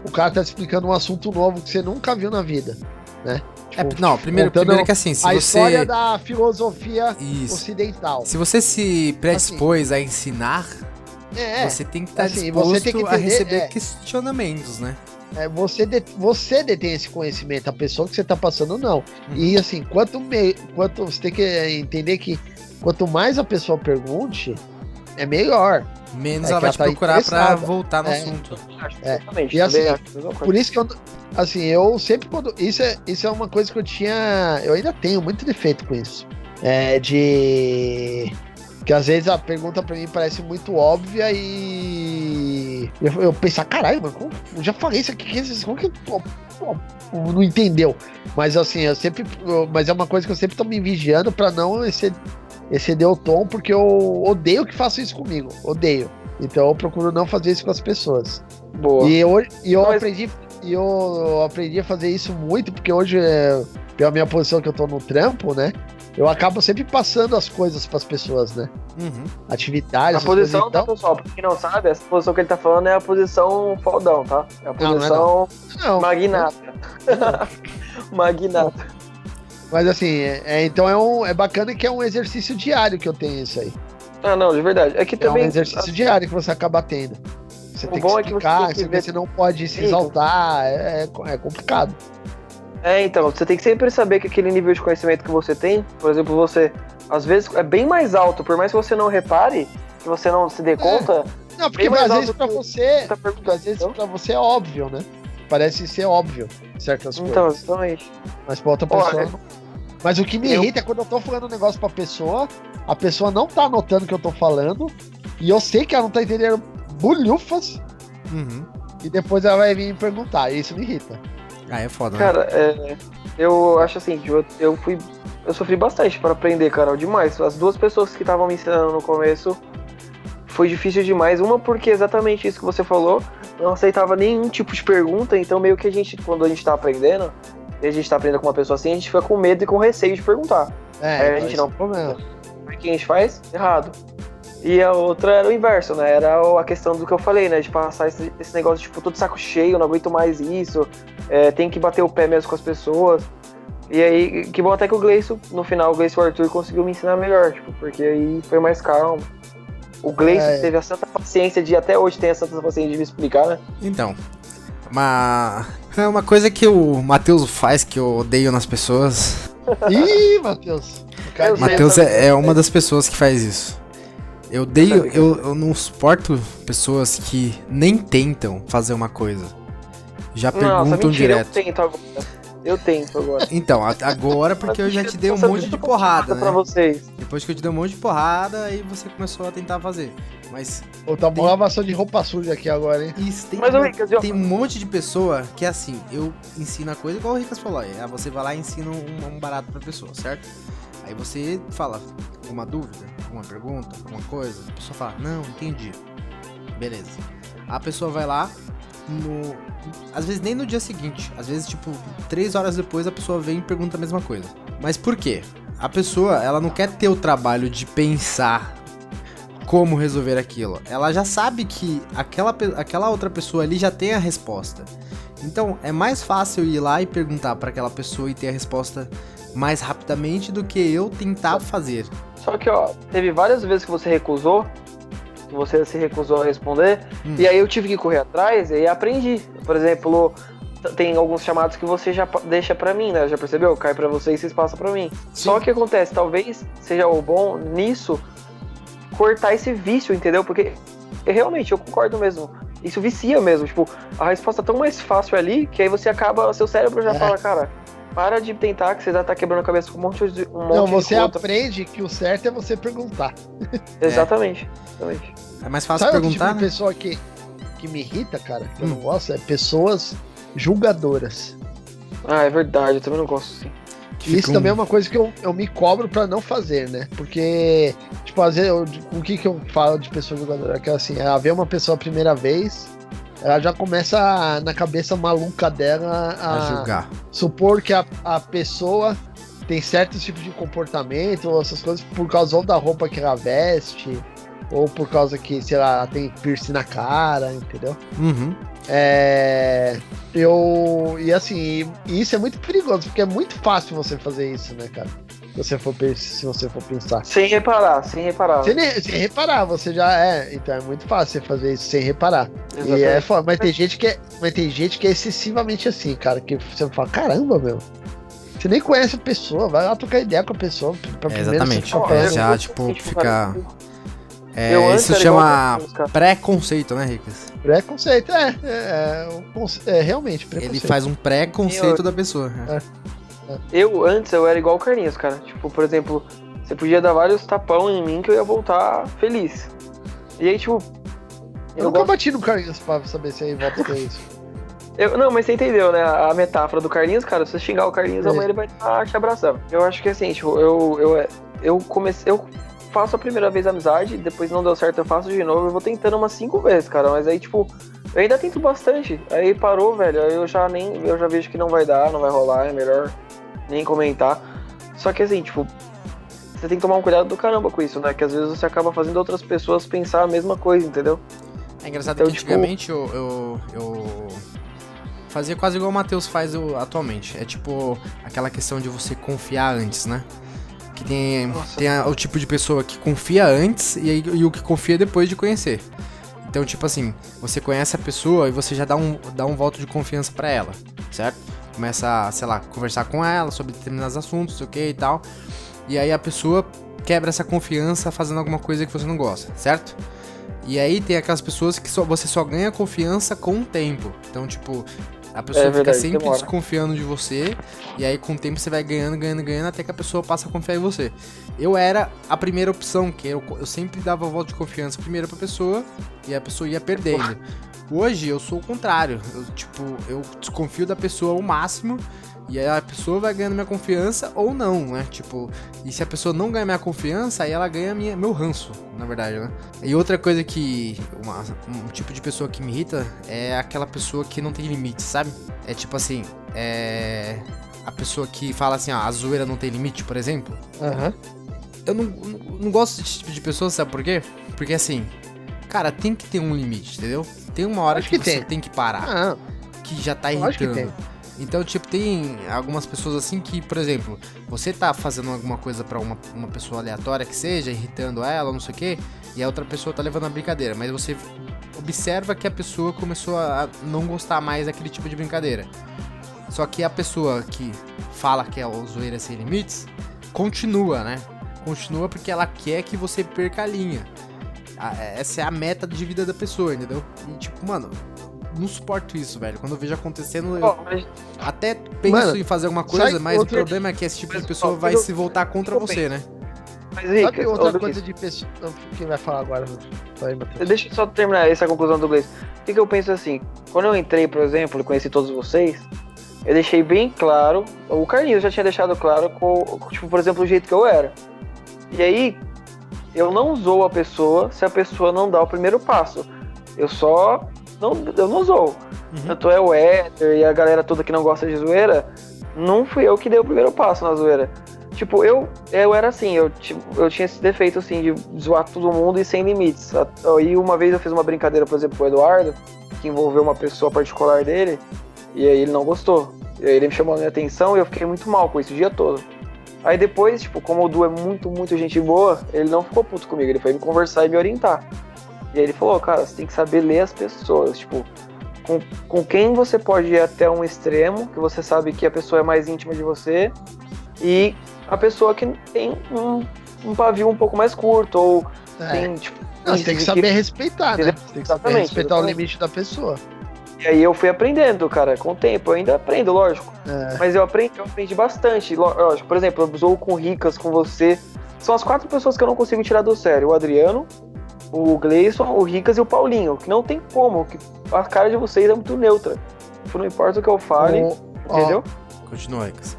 o cara tá te explicando um assunto novo que você nunca viu na vida, né? Tipo, não, primeiro é que assim, se a você... história da filosofia Isso. ocidental. Se você se predispôs a ensinar, você tem que estar disposto você tem que entender, a receber questionamentos, né? Você detém esse conhecimento, a pessoa que você tá passando não. E assim, quanto você tem que entender que quanto mais a pessoa pergunte, é melhor. Menos ela vai te procurar pra voltar no assunto. Exatamente. E assim, por isso que eu sempre quando... Isso é uma coisa que eu ainda tenho muito defeito com isso. Que às vezes a pergunta pra mim parece muito óbvia e eu pensar, caralho, mano, eu já falei isso aqui, como que não entendeu? Mas assim, mas é uma coisa que eu sempre tô me vigiando pra não exceder o tom, porque eu odeio que façam isso comigo, odeio. Então eu procuro não fazer isso com as pessoas. Boa. Eu aprendi a fazer isso muito, porque hoje, pela minha posição que eu tô no trampo, né? Eu acabo sempre passando as coisas pras pessoas, né? Atividades. A posição, tá, pessoal? Pra quem não sabe, essa posição que ele tá falando é a posição faldão, tá? É a posição magnata. Magnata. Mas assim, então é bacana que é um exercício diário que eu tenho isso aí. Ah, não, de verdade. É que também... É um exercício diário que você acaba tendo. Você tem que explicar, você não pode se exaltar, é complicado. Então, você tem que sempre saber que aquele nível de conhecimento que você tem, por exemplo, você, às vezes, é bem mais alto, por mais que você não repare, que você não se dê conta... Não, porque às vezes pra você, pra você é óbvio, né? Parece ser óbvio certas coisas. Então, exatamente. Mas pra outra pessoa não. Mas o que me irrita é quando eu tô falando um negócio pra pessoa, a pessoa não tá anotando o que eu tô falando, e eu sei que ela não tá entendendo bolhufas, e depois ela vai vir me perguntar, e isso me irrita. É foda, cara, né? Eu acho assim, eu sofri bastante para aprender, cara, demais. As duas pessoas que estavam me ensinando no começo foi difícil demais. Uma porque exatamente isso que você falou, não aceitava nenhum tipo de pergunta, então meio que quando a gente tá aprendendo, e a gente tá aprendendo com uma pessoa assim, a gente fica com medo e com receio de perguntar. Aí a gente não... O que a gente faz? Errado. E a outra era o inverso, né? Era a questão do que eu falei, né? De passar esse negócio, tipo, todo saco cheio, não aguento mais isso. Tem que bater o pé mesmo com as pessoas. E aí, que bom até que o Gleison, no final, o Gleison e o Arthur conseguiu me ensinar melhor, tipo, porque aí foi mais calmo. O Gleison teve a santa paciência até hoje tem a santa paciência de me explicar, né? Então, uma coisa que o Matheus faz que eu odeio nas pessoas. Ih, Matheus! Matheus é uma das pessoas que faz isso. Eu não suporto pessoas que nem tentam fazer uma coisa. Já perguntam direto. Eu tento agora. Então, agora porque eu já te dei um monte de porrada, né? Pra vocês. Depois que eu te dei um monte de porrada, aí você começou a tentar fazer. Mas... tá uma lavação de roupa suja aqui agora, hein? Isso, tem um monte de pessoa que é assim, eu ensino a coisa igual o Ricas falou. Você vai lá e ensina um barato pra pessoa, certo? Aí você fala, alguma dúvida, alguma pergunta, alguma coisa, a pessoa fala, não, entendi. Beleza. A pessoa vai lá, às vezes nem no dia seguinte, às vezes tipo 3 horas depois a pessoa vem e pergunta a mesma coisa. Mas por quê? A pessoa, ela não quer ter o trabalho de pensar como resolver aquilo. Ela já sabe que aquela outra pessoa ali já tem a resposta. Então é mais fácil ir lá e perguntar para aquela pessoa e ter a resposta mais rapidamente do que eu tentar fazer. Só que, teve várias vezes que você se recusou a responder, e aí eu tive que correr atrás e aprendi. Por exemplo, tem alguns chamados que você já deixa pra mim, né? Já percebeu? Cai pra você e vocês passam pra mim. Sim. Só que acontece, talvez seja o bom nisso cortar esse vício, entendeu? Porque realmente eu concordo mesmo. Isso vicia mesmo. Tipo, a resposta é tão mais fácil ali que aí você acaba, seu cérebro já fala, cara, para de tentar que você já tá quebrando a cabeça com um monte de Não, você conta. aprende que o certo é você perguntar. Exatamente. É mais fácil Sabe perguntar, o tipo de né? pessoa que me irrita, cara? Que eu não gosto? É pessoas julgadoras. Ah, é verdade, eu também não gosto assim. Que Isso ficam- também é uma coisa que eu me cobro pra não fazer, né? Porque, tipo, às vezes, o que eu falo de pessoa julgadora? É que assim, ela vê uma pessoa a primeira vez, ela já começa na cabeça maluca dela a julgar. supor que a pessoa tem certos tipos de comportamento, ou essas coisas, por causa ou da roupa que ela veste, ou por causa que, sei lá, ela tem piercing na cara, entendeu? Uhum. E assim, isso é muito perigoso, porque é muito fácil você fazer isso, né, cara? Se você for pensar. Sem reparar. Sem reparar, você já então é muito fácil você fazer isso sem reparar. E é foda, mas tem gente que é excessivamente assim, cara, que você fala, caramba, meu. Você nem conhece a pessoa, vai lá trocar ideia com a pessoa. Exatamente. Você ficar Já, eu- tipo, eu- fica. eu antes Isso era chama igual a cara. preconceito, né, Ricas? Preconceito, realmente, preconceito. Ele faz um preconceito da pessoa. né? Antes eu era igual o Carlinhos, cara. Tipo, por exemplo, você podia dar vários tapão em mim que eu ia voltar feliz. E aí, tipo. Eu nunca bati no Carlinhos pra saber se aí volta pra isso. Não, mas você entendeu, né? A metáfora do Carlinhos, cara, se você xingar o Carlinhos, amanhã ele vai estar te abraçando. Eu acho que assim, tipo, eu faço a primeira vez amizade, depois não deu certo, eu faço de novo, eu vou tentando umas 5 vezes, cara. Mas aí, tipo, eu ainda tento bastante. Aí parou, velho. Aí eu já vejo que não vai dar, não vai rolar, é melhor nem comentar. Só que assim, tipo, você tem que tomar um cuidado do caramba com isso, né? Que às vezes você acaba fazendo outras pessoas pensar a mesma coisa, entendeu? É engraçado Então, que antigamente eu fazia quase igual o Matheus faz atualmente. É tipo aquela questão de você confiar antes, né? Que tem o tipo de pessoa que confia antes e o que confia depois de conhecer. Então, tipo assim, você conhece a pessoa e você já dá um voto de confiança pra ela, certo? Começa a, sei lá, conversar com ela sobre determinados assuntos, sei o que e tal. E aí a pessoa quebra essa confiança fazendo alguma coisa que você não gosta, certo? E aí tem aquelas pessoas que você só ganha confiança com o tempo. Então, tipo, a pessoa fica verdade, sempre demora. desconfiando de você. E aí com o tempo você vai ganhando, até que a pessoa passa a confiar em você. Eu era a primeira opção, que eu sempre dava voto de confiança primeiro pra pessoa e a pessoa ia perdendo. Hoje eu sou o contrário. Eu desconfio da pessoa ao máximo. E aí a pessoa vai ganhando minha confiança ou não, né? Tipo, e se a pessoa não ganha minha confiança, aí ela ganha meu ranço, na verdade, né? E outra coisa que... um tipo de pessoa que me irrita é aquela pessoa que não tem limites, sabe? É tipo assim, a pessoa que fala assim, a zoeira não tem limite, por exemplo. Aham. Eu não gosto desse tipo de pessoa, sabe por quê? Porque assim, cara, tem que ter um limite, entendeu? Tem uma hora Acho que que você tem. tem que parar, Ah, que já tá Lógico que irritando. Então, tipo, tem algumas pessoas assim que, por exemplo, você tá fazendo alguma coisa pra uma pessoa aleatória que seja, irritando ela, não sei o quê, e a outra pessoa tá levando a brincadeira, mas você observa que a pessoa começou a não gostar mais daquele tipo de brincadeira. Só que a pessoa que fala que é o zoeira sem limites, continua, né? Continua porque ela quer que você perca a linha. Essa é a meta de vida da pessoa, entendeu? E tipo, mano, não suporto isso, velho. Quando eu vejo acontecendo, eu Mas até penso Mano, em fazer alguma coisa, sabe mas outra- o problema é que esse tipo de Mas, pessoa ó, vai eu- se voltar contra você, né? Rick, sabe outra ô, coisa Luiz, de pessoa... Quem vai falar agora? Vai, Matheus. deixa eu só terminar essa conclusão do Gleice. O que eu penso assim? Quando eu entrei, por exemplo, e conheci todos vocês, eu deixei bem claro, o Carlinhos já tinha deixado claro, tipo, por exemplo, o jeito que eu era. E aí, eu não zoo a pessoa se a pessoa não dá o primeiro passo. Eu não zoo. Tanto é o Éter e a galera toda que não gosta de zoeira, não fui eu que dei o primeiro passo na zoeira. Tipo, eu era assim, eu tinha esse defeito assim de zoar todo mundo e sem limites. Aí uma vez eu fiz uma brincadeira, por exemplo, com o Eduardo, que envolveu uma pessoa particular dele, e aí ele não gostou. E aí ele me chamou a minha atenção e eu fiquei muito mal com isso o dia todo. Aí depois, tipo, como o Du é muito, muito gente boa, ele não ficou puto comigo, ele foi me conversar e me orientar. E aí ele falou, cara, você tem que saber ler as pessoas, tipo, com quem você pode ir até um extremo, que você sabe que a pessoa é mais íntima de você, e a pessoa que tem um pavio um pouco mais curto, ou tem, tipo... Não, você tem que saber respeitar, né? Você tem que saber respeitar o limite da pessoa. E aí eu fui aprendendo, cara, com o tempo. Eu ainda aprendo, lógico. Mas eu aprendi bastante. Lógico, por exemplo, eu zoo com Ricas, com você. São as 4 pessoas que eu não consigo tirar do sério. O Adriano, o Gleison, o Ricas e o Paulinho. Que não tem como, que a cara de vocês é muito neutra. Tipo, não importa o que eu fale, entendeu? Continua, Ricas.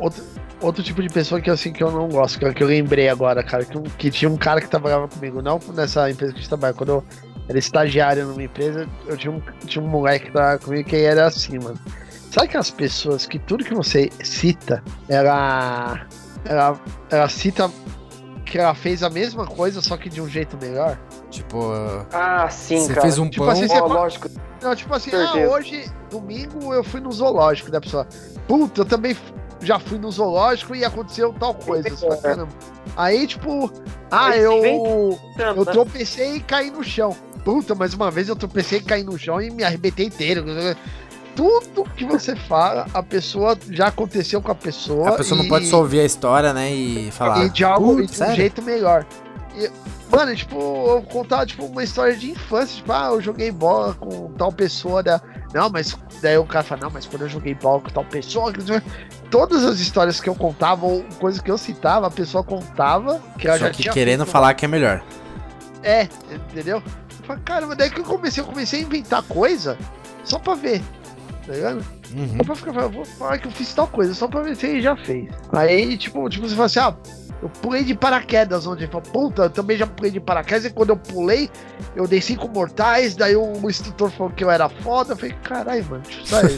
Outro tipo de pessoa que assim que eu não gosto, que eu lembrei agora, cara, que tinha um cara que trabalhava comigo, não nessa empresa que a gente trabalha, quando eu era estagiário numa empresa, eu tinha um moleque que trabalhava comigo que era assim, mano. Sabe aquelas pessoas que tudo que você cita, ela cita que ela fez a mesma coisa, só que de um jeito melhor? Tipo, sim, você cara. fez um Tipo pão... assim, lógico. Não, tipo assim, Certeza. Hoje, domingo, eu fui no zoológico da pessoa. Puta, eu também já fui no zoológico e aconteceu tal coisa. Você fala, caramba. Aí, tipo, eu tropecei e caí no chão. Puta, mas uma vez eu tropecei e caí no chão e me arrebentei inteiro. Tudo que você fala, a pessoa já aconteceu com a pessoa. A pessoa não pode só ouvir a história, né, e falar... E de algo de um sério? jeito melhor. Mano, tipo, eu contava, tipo, uma história de infância, tipo, eu joguei bola com tal pessoa, não, mas daí o cara fala, não, mas quando eu joguei bola com tal pessoa, todas as histórias que eu contava, ou coisas que eu citava, a pessoa contava, que ela Só já que tinha querendo feito. falar que é melhor. Entendeu? Eu falei, caramba, daí que eu comecei a inventar coisa, só pra ver, tá ligado? Uhum. Só pra ficar, vou falar que eu fiz tal coisa, só pra ver se ele já fez. Aí, tipo você fala assim, eu pulei de paraquedas onde ele falou, puta, eu também já pulei de paraquedas, e quando eu pulei, eu dei 5 mortais, daí o instrutor falou que eu era foda, eu falei, caralho, mano, sai.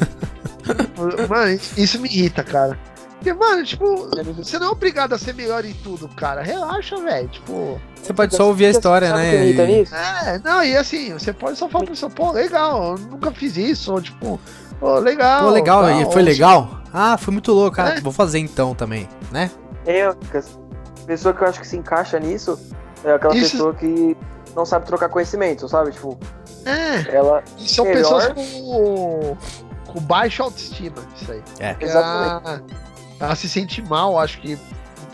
Mano, isso me irrita, cara. Porque, mano, tipo, você não é obrigado a ser melhor em tudo, cara. Relaxa, velho, tipo... Você pode só ouvir a história, Sabe o né? que me irrita nisso? Não, e assim, você pode só falar pra pessoa, pô, legal, eu nunca fiz isso, ou tipo, pô, legal. Pô, legal, tal, e foi ou, legal? Foi muito louco, cara. Vou fazer então também, né? Pessoa que eu acho que se encaixa nisso é aquela pessoa que não sabe trocar conhecimento, sabe? Tipo, ela são melhor... pessoas com baixa autoestima, isso aí. Exatamente. Ela se sente mal, acho que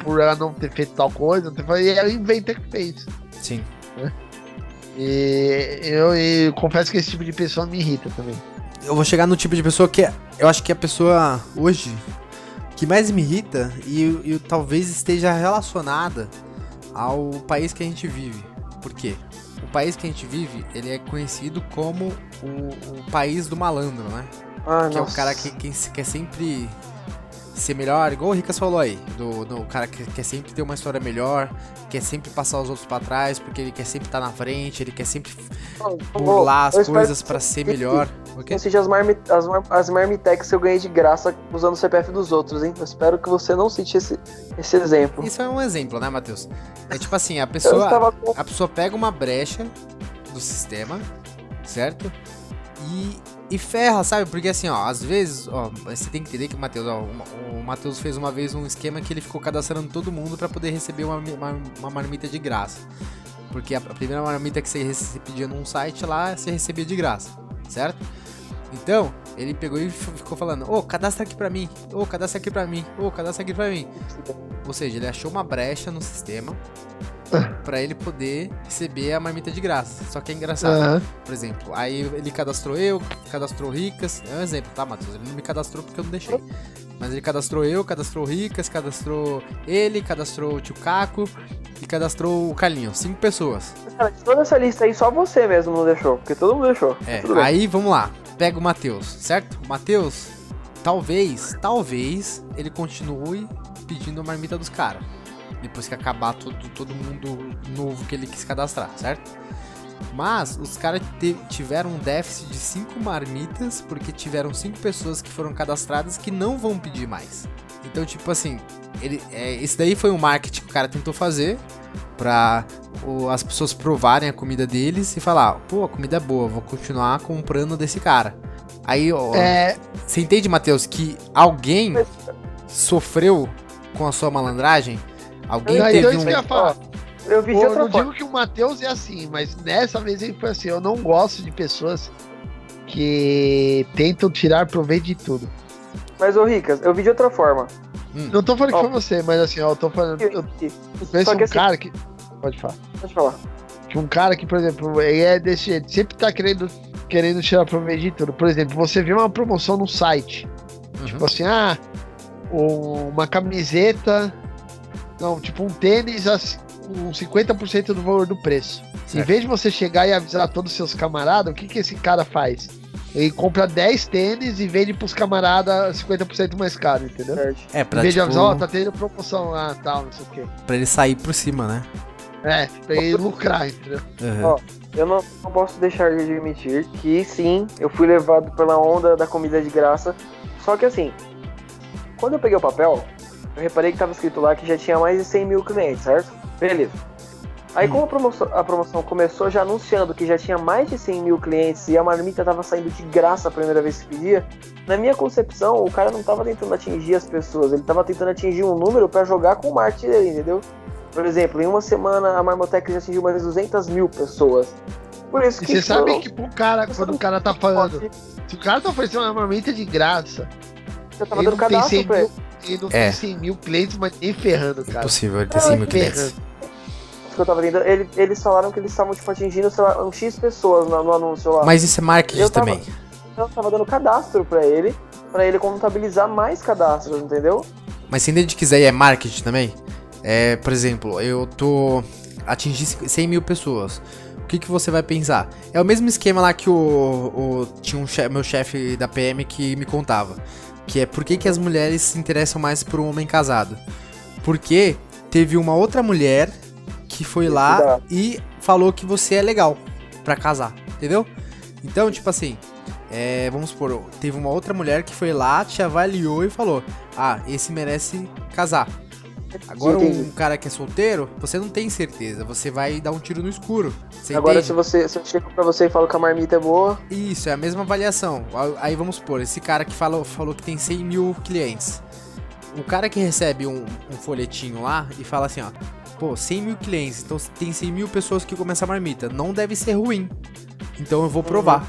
por ela não ter feito tal coisa, e ela inventa que fez. Sim. Né? E eu confesso que esse tipo de pessoa me irrita também. Eu vou chegar no tipo de pessoa que eu acho que a pessoa hoje que mais me irrita e talvez esteja relacionada ao país que a gente vive. Por quê? O país que a gente vive, ele é conhecido como o país do malandro, né? Que é o cara que quer sempre ser melhor, igual o Ricas falou aí, do cara que quer sempre ter uma história melhor, quer sempre passar os outros pra trás, porque ele quer sempre estar na frente, ele quer sempre burlar as coisas pra ser melhor. Não seja as marmitex que eu ganhei de graça usando o CPF dos outros, hein? Eu espero que você não cite esse exemplo. Isso é um exemplo, né, Matheus? É tipo assim, a pessoa pega uma brecha do sistema, certo? E ferra, sabe? Porque assim, às vezes, você tem que entender que o Matheus fez uma vez um esquema que ele ficou cadastrando todo mundo pra poder receber uma marmita de graça. Porque a primeira marmita que você pedia num site lá, você recebia de graça, certo? Então, ele pegou e ficou falando, cadastra aqui pra mim, cadastra aqui pra mim, cadastra aqui pra mim. Ou seja, ele achou uma brecha no sistema pra ele poder receber a marmita de graça. Só que é engraçado. Por exemplo, aí ele cadastrou cadastrou Ricas. É um exemplo, tá, Matheus? Ele não me cadastrou porque eu não deixei. Mas ele cadastrou Ricas, cadastrou ele, cadastrou o tio Caco e cadastrou o Carlinho. 5 pessoas. Cara, de toda essa lista aí, só você mesmo não deixou, porque todo mundo deixou. Aí vamos lá. Pega o Matheus, certo? O Matheus, talvez ele continue pedindo a marmita dos caras. Depois que acabar todo mundo novo que ele quis cadastrar, certo? Mas os caras tiveram um déficit de 5 marmitas, porque tiveram 5 pessoas que foram cadastradas que não vão pedir mais. Então, tipo assim, esse daí foi um marketing que o cara tentou fazer pra as pessoas provarem a comida deles e falar, pô, a comida é boa, vou continuar comprando desse cara. Aí, você entende, Matheus, que alguém sofreu com a sua malandragem? Alguém teve isso que eu ia falar. Eu vi de outra não digo que o Matheus é assim, mas dessa vez ele foi assim. Eu não gosto de pessoas que tentam tirar proveito de tudo. Mas, ô Ricas, eu vi de outra forma. Não tô falando que foi você, mas assim, ó, eu tô falando. Eu conheço Só que um assim, cara que. Pode falar. pode falar. Que um cara que, por exemplo, ele é desse jeito, sempre tá querendo tirar proveito de tudo. Por exemplo, você vê uma promoção no site. Tipo assim, uma camiseta. Não, tipo um tênis com 50% do valor do preço. Certo. Em vez de você chegar e avisar todos os seus camaradas, o que esse cara faz? Ele compra 10 tênis e vende pros camaradas 50% mais caro, entendeu? Certo. É, pra, Em vez de tipo, avisar, tá tendo promoção lá, tal, não sei o quê. pra ele sair por cima, né? Pra ele lucrar, entendeu? Uhum. Ó, eu não posso deixar de admitir que sim, eu fui levado pela onda da comida de graça. Só que assim, quando eu peguei o papel, eu reparei que tava escrito lá que já tinha mais de 100 mil clientes, certo? Beleza. Aí como a promoção começou já anunciando que já tinha mais de 100 mil clientes e a marmita tava saindo de graça a primeira vez que pedia, na minha concepção, o cara não tava tentando atingir as pessoas, ele tava tentando atingir um número pra jogar com o marketing dele, entendeu? Por exemplo, em uma semana a Marmotec já atingiu mais de 200 mil pessoas. Por isso E que você sabe que pro cara, quando o cara tá falando, Pode- se o cara tá oferecendo uma marmita de graça, já tava ele dando não tem cadastro 100 pra ele. mil, ele não tem 100 mil clientes, mas nem ferrando, cara. Impossível, ele ter 100 mil clientes. Ferrando. Isso que eu tava vendo. Eles falaram que eles estavam tipo, atingindo, sei lá, um X pessoas no anúncio lá. Mas isso é marketing Eu tava- também. Eu tava dando cadastro pra ele contabilizar mais cadastros, entendeu? Mas se ainda quiser, é marketing também. Por exemplo, eu atingi 100 mil pessoas. O que você vai pensar? É o mesmo esquema lá que tinha meu chefe da PM que me contava. Que é por que as mulheres se interessam mais por um homem casado. Porque teve uma outra mulher que foi lá e falou que você é legal pra casar, entendeu? Então, tipo assim, vamos supor, teve uma outra mulher que foi lá, te avaliou e falou: esse merece casar. Agora um cara que é solteiro, você não tem certeza, você vai dar um tiro no escuro. Você Agora entende? se eu chego pra você e falo que a marmita é boa, Isso, é a mesma avaliação. Aí vamos supor, esse cara que falou que tem 100 mil clientes. O cara que recebe um folhetinho lá e fala assim, ó, pô, 100 mil clientes, então tem 100 mil pessoas que começam a marmita. Não deve ser ruim. Então eu vou provar.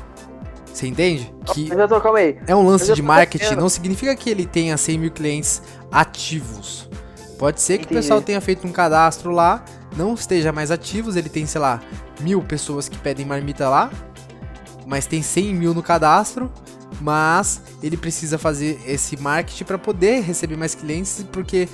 Você entende? Que eu já tô, calma aí. é um eu lance já de tô marketing, entendendo. não significa que ele tenha 100 mil clientes ativos. Pode ser que Entendi. o pessoal tenha feito um cadastro lá, não esteja mais ativos, ele tem, sei lá, 1000 pessoas que pedem marmita lá, mas tem 100 mil no cadastro, mas ele precisa fazer esse marketing para poder receber mais clientes, porque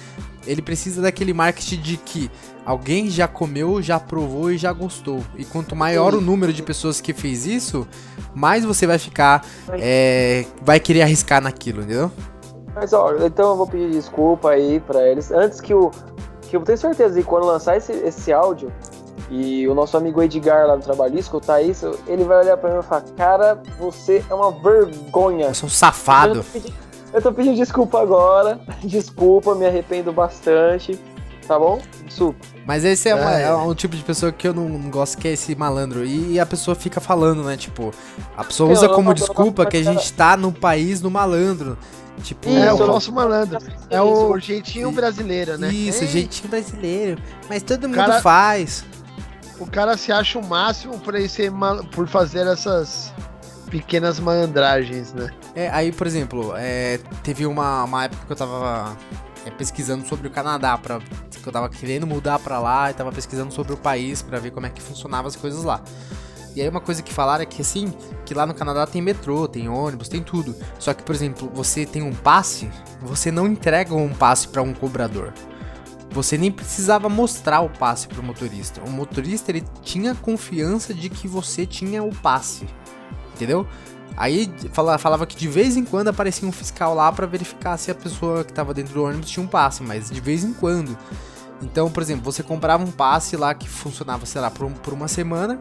ele precisa daquele marketing de que alguém já comeu, já provou e já gostou. E quanto maior o número de pessoas que fez isso, mais você vai ficar, vai querer arriscar naquilo, entendeu? Mas ó, então eu vou pedir desculpa aí pra eles. Antes que eu tenho certeza que quando lançar esse áudio e o nosso amigo Edgar lá do trabalho escutar isso, ele vai olhar pra mim e falar: cara, você é uma vergonha. Você é um safado. Eu tô pedindo desculpa agora. Desculpa, me arrependo bastante. Tá bom? Desculpa. Mas esse é um tipo de pessoa que eu não gosto, que é esse malandro. E a pessoa fica falando, né? Tipo, a pessoa usa como desculpa que a gente tá no país do malandro. Tipo, É o Isso, falso malandro. É o jeitinho brasileiro, né? isso, jeitinho brasileiro. Mas todo mundo cara- faz. O cara se acha o máximo por fazer essas pequenas malandragens, né? Aí, por exemplo, teve uma época que eu tava pesquisando sobre o Canadá, que eu tava querendo mudar pra lá e tava pesquisando sobre o país pra ver como é que funcionavam as coisas lá. E aí uma coisa que falaram é que assim, que lá no Canadá tem metrô, tem ônibus, tem tudo. Só que, por exemplo, você tem um passe, você não entrega um passe pra um cobrador. Você nem precisava mostrar o passe pro motorista. O motorista, ele tinha confiança de que você tinha o passe. Entendeu? Aí falava que de vez em quando aparecia um fiscal lá pra verificar se a pessoa que tava dentro do ônibus tinha um passe, mas de vez em quando. Então, por exemplo, você comprava um passe lá que funcionava, sei lá, por uma semana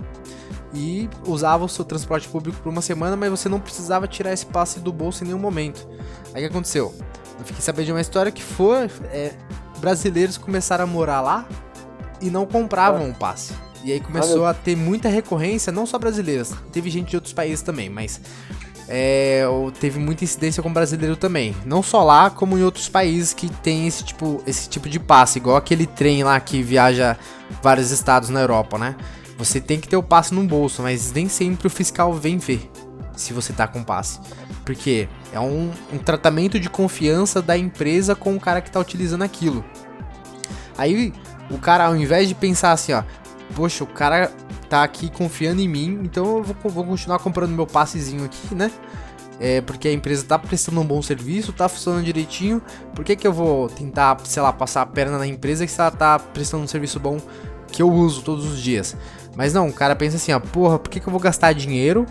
e usava o seu transporte público por uma semana, mas você não precisava tirar esse passe do bolso em nenhum momento. Aí o que aconteceu? Eu fiquei sabendo de uma história que brasileiros começaram a morar lá e não compravam o passe. E aí começou a ter muita recorrência, não só brasileiras, teve gente de outros países também, mas teve muita incidência com brasileiro também. Não só lá, como em outros países que tem esse tipo de passe, igual aquele trem lá que viaja vários estados na Europa, né? Você tem que ter o passe no bolso, mas nem sempre o fiscal vem ver. se você tá com passe. Porque é um tratamento de confiança da empresa com o cara que tá utilizando aquilo. Aí o cara, ao invés de pensar assim, ó, poxa, o cara tá aqui confiando em mim, então eu vou continuar comprando meu passezinho aqui, né? Porque a empresa tá prestando um bom serviço, tá funcionando direitinho, por que eu vou tentar, sei lá, passar a perna na empresa se ela tá prestando um serviço bom que eu uso todos os dias? Mas não, o cara pensa assim, ó, porra, por que eu vou gastar dinheiro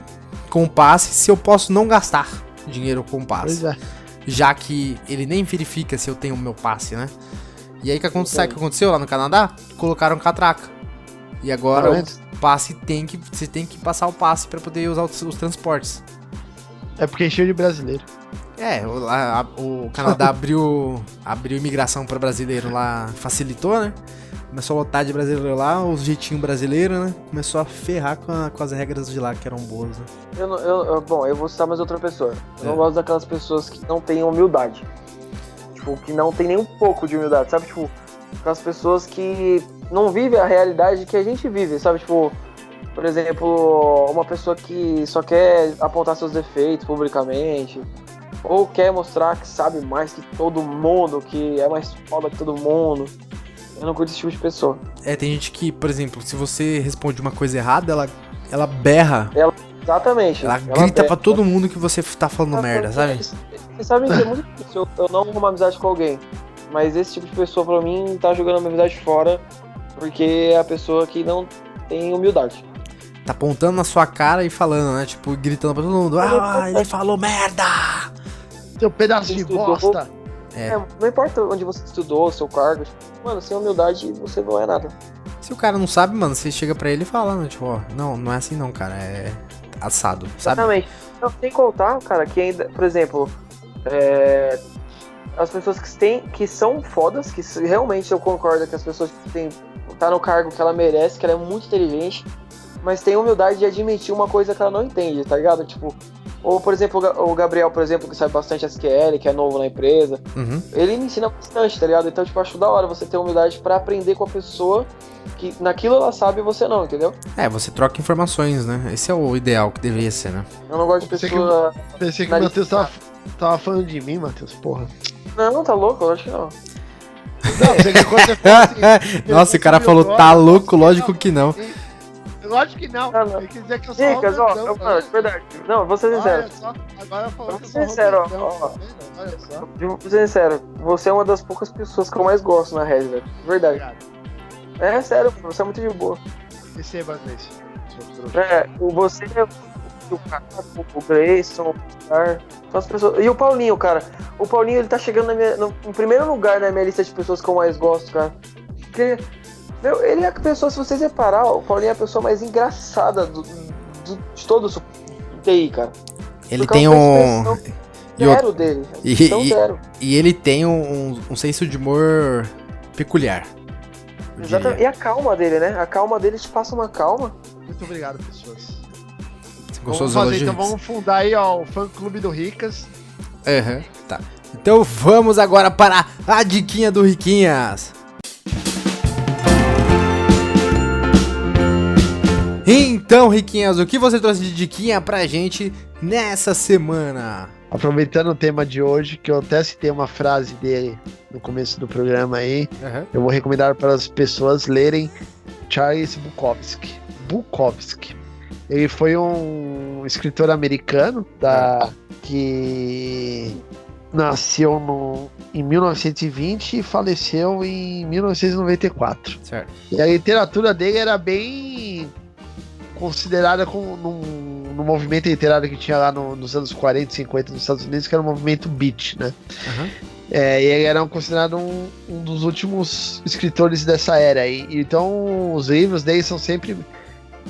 com passe se eu posso não gastar dinheiro com passe? Pois é. Já que ele nem verifica se eu tenho o meu passe, né? E aí, sabe o que aconteceu lá no Canadá? Colocaram catraca. E agora o passe você tem que passar o passe pra poder usar os transportes. É porque encheu de brasileiro. O Canadá abriu imigração para brasileiro lá, facilitou, né? Começou a lotar de brasileiro lá, os jeitinhos brasileiros, né? Começou a ferrar com as regras de lá, que eram boas, né? Eu vou citar mais outra pessoa. Eu não gosto daquelas pessoas que não têm humildade. Tipo, que não tem nem um pouco de humildade, sabe? Tipo, aquelas pessoas que não vivem a realidade que a gente vive, sabe? Tipo, por exemplo, uma pessoa que só quer apontar seus defeitos publicamente, ou quer mostrar que sabe mais que todo mundo, que é mais foda que todo mundo. Eu não curto esse tipo de pessoa. Tem gente que, por exemplo, se você responde uma coisa errada, ela berra. Exatamente. Ela grita pra todo mundo que você tá falando merda, sabe? Vocês sabem que é muito difícil eu não arrumar amizade com alguém. Mas esse tipo de pessoa, pra mim, tá jogando a minha amizade fora, porque é a pessoa que não tem humildade. Tá apontando na sua cara e falando, né? Tipo, gritando pra todo mundo. Ah, ele falou merda! Seu pedaço de bosta! Não importa onde você estudou, seu cargo. Mano, sem humildade você não é nada. Se o cara não sabe, mano, você chega pra ele e fala, né? Tipo, ó, não é assim não, cara. É assado, sabe? Exatamente. Não, sem contar, cara, que ainda, por exemplo, as pessoas que são fodas, que realmente eu concordo que as pessoas que tá no cargo que ela merece, que ela é muito inteligente, mas tem humildade de admitir uma coisa que ela não entende, tá ligado? Tipo, ou por exemplo, o Gabriel, por exemplo, que sabe bastante SQL, que é novo na empresa, ele me ensina bastante, tá ligado? Então, tipo, acho da hora você ter humildade pra aprender com a pessoa que naquilo ela sabe e você não, entendeu? Você troca informações, né? Esse é o ideal que deveria ser, né? Eu não gosto de pessoa... Pensei que o Matheus tava falando de mim, Matheus, porra. Não, tá louco? Eu acho que não. Não, você quando você fala assim, nossa, o cara falou, tá louco, lógico que não. Lógico que não. Não. Ele quer dizer que eu sou Dicas, de verdade. Não, vou ser sincero. Olha só, agora falou Vou que eu ser sou sincero, Robertão, ó. tá vendo? Olha só. Vou ser sincero, você é uma das poucas pessoas que eu mais gosto na rede, velho. Verdade. Obrigado. Sério, você é muito de boa. Receba, Gleice. Seu trouxa. Você, o Caco, o Grayson, o Star, são as pessoas. E o Paulinho, cara. O Paulinho, ele tá chegando em primeiro lugar na minha lista de pessoas que eu mais gosto, cara. Porque, ele é a pessoa, se vocês reparar, o Paulinho é a pessoa mais engraçada de todo o TI, cara. Ele tem um... Zero dele. Zero. E ele tem um senso de humor peculiar. Exatamente. E a calma dele, né? A calma dele te passa uma calma. Muito obrigado, pessoas. Você gostou dos Vamos fazer, elogios? então vamos fundar aí, ó, o fã-clube do Ricas. Tá. Então vamos agora para a diquinha do Riquinhas. Então, Riquinhas, o que você trouxe de diquinha pra gente nessa semana? Aproveitando o tema de hoje, que eu até citei uma frase dele no começo do programa aí, eu vou recomendar para as pessoas lerem Charles Bukowski. Ele foi um escritor americano que nasceu em 1920 e faleceu em 1994. Certo. E a literatura dele era bem considerada no movimento literário que tinha lá nos anos 40 e 50 nos Estados Unidos, que era o movimento Beat, né? E ele era considerado um dos últimos escritores dessa era. Então os livros dele são sempre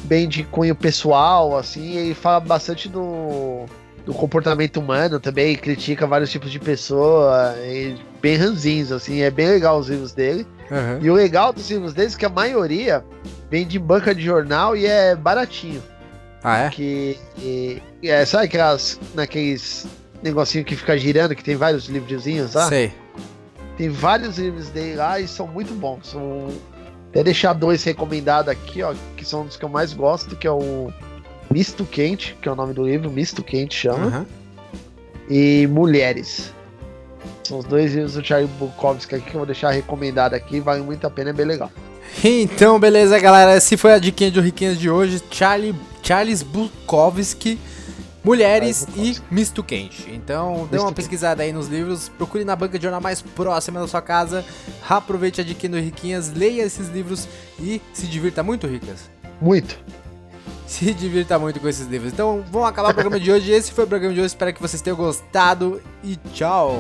bem de cunho pessoal, assim, ele fala bastante do comportamento humano também, critica vários tipos de pessoa, bem ranzinhos, assim, é bem legal os livros dele. E o legal dos livros deles é que a maioria vem de banca de jornal e é baratinho. Ah, é? Sabe naqueles negocinho que fica girando, que tem vários livrozinhos lá? Sei. Tem vários livros dele lá e são muito bons. Até deixar 2 recomendados aqui, ó, que são os que eu mais gosto, que é o Misto Quente, que é o nome do livro, Misto Quente chama, Aham. e Mulheres. São os 2 livros do Charles Bukowski aqui que eu vou deixar recomendado aqui, vale muito a pena, é bem legal. Então, beleza, galera. Essa foi a diquinha de Riquinhas de hoje. Charles Bukowski, Mulheres e Misto Quente. Então, dê uma pesquisada aí nos livros, procure na banca de jornal mais próxima da sua casa, aproveite a diquinha do Riquinhas, leia esses livros e se divirta muito, Ricas. Muito. Se divirta muito com esses livros. Então, vamos acabar o programa de hoje. Esse foi o programa de hoje. Espero que vocês tenham gostado e tchau!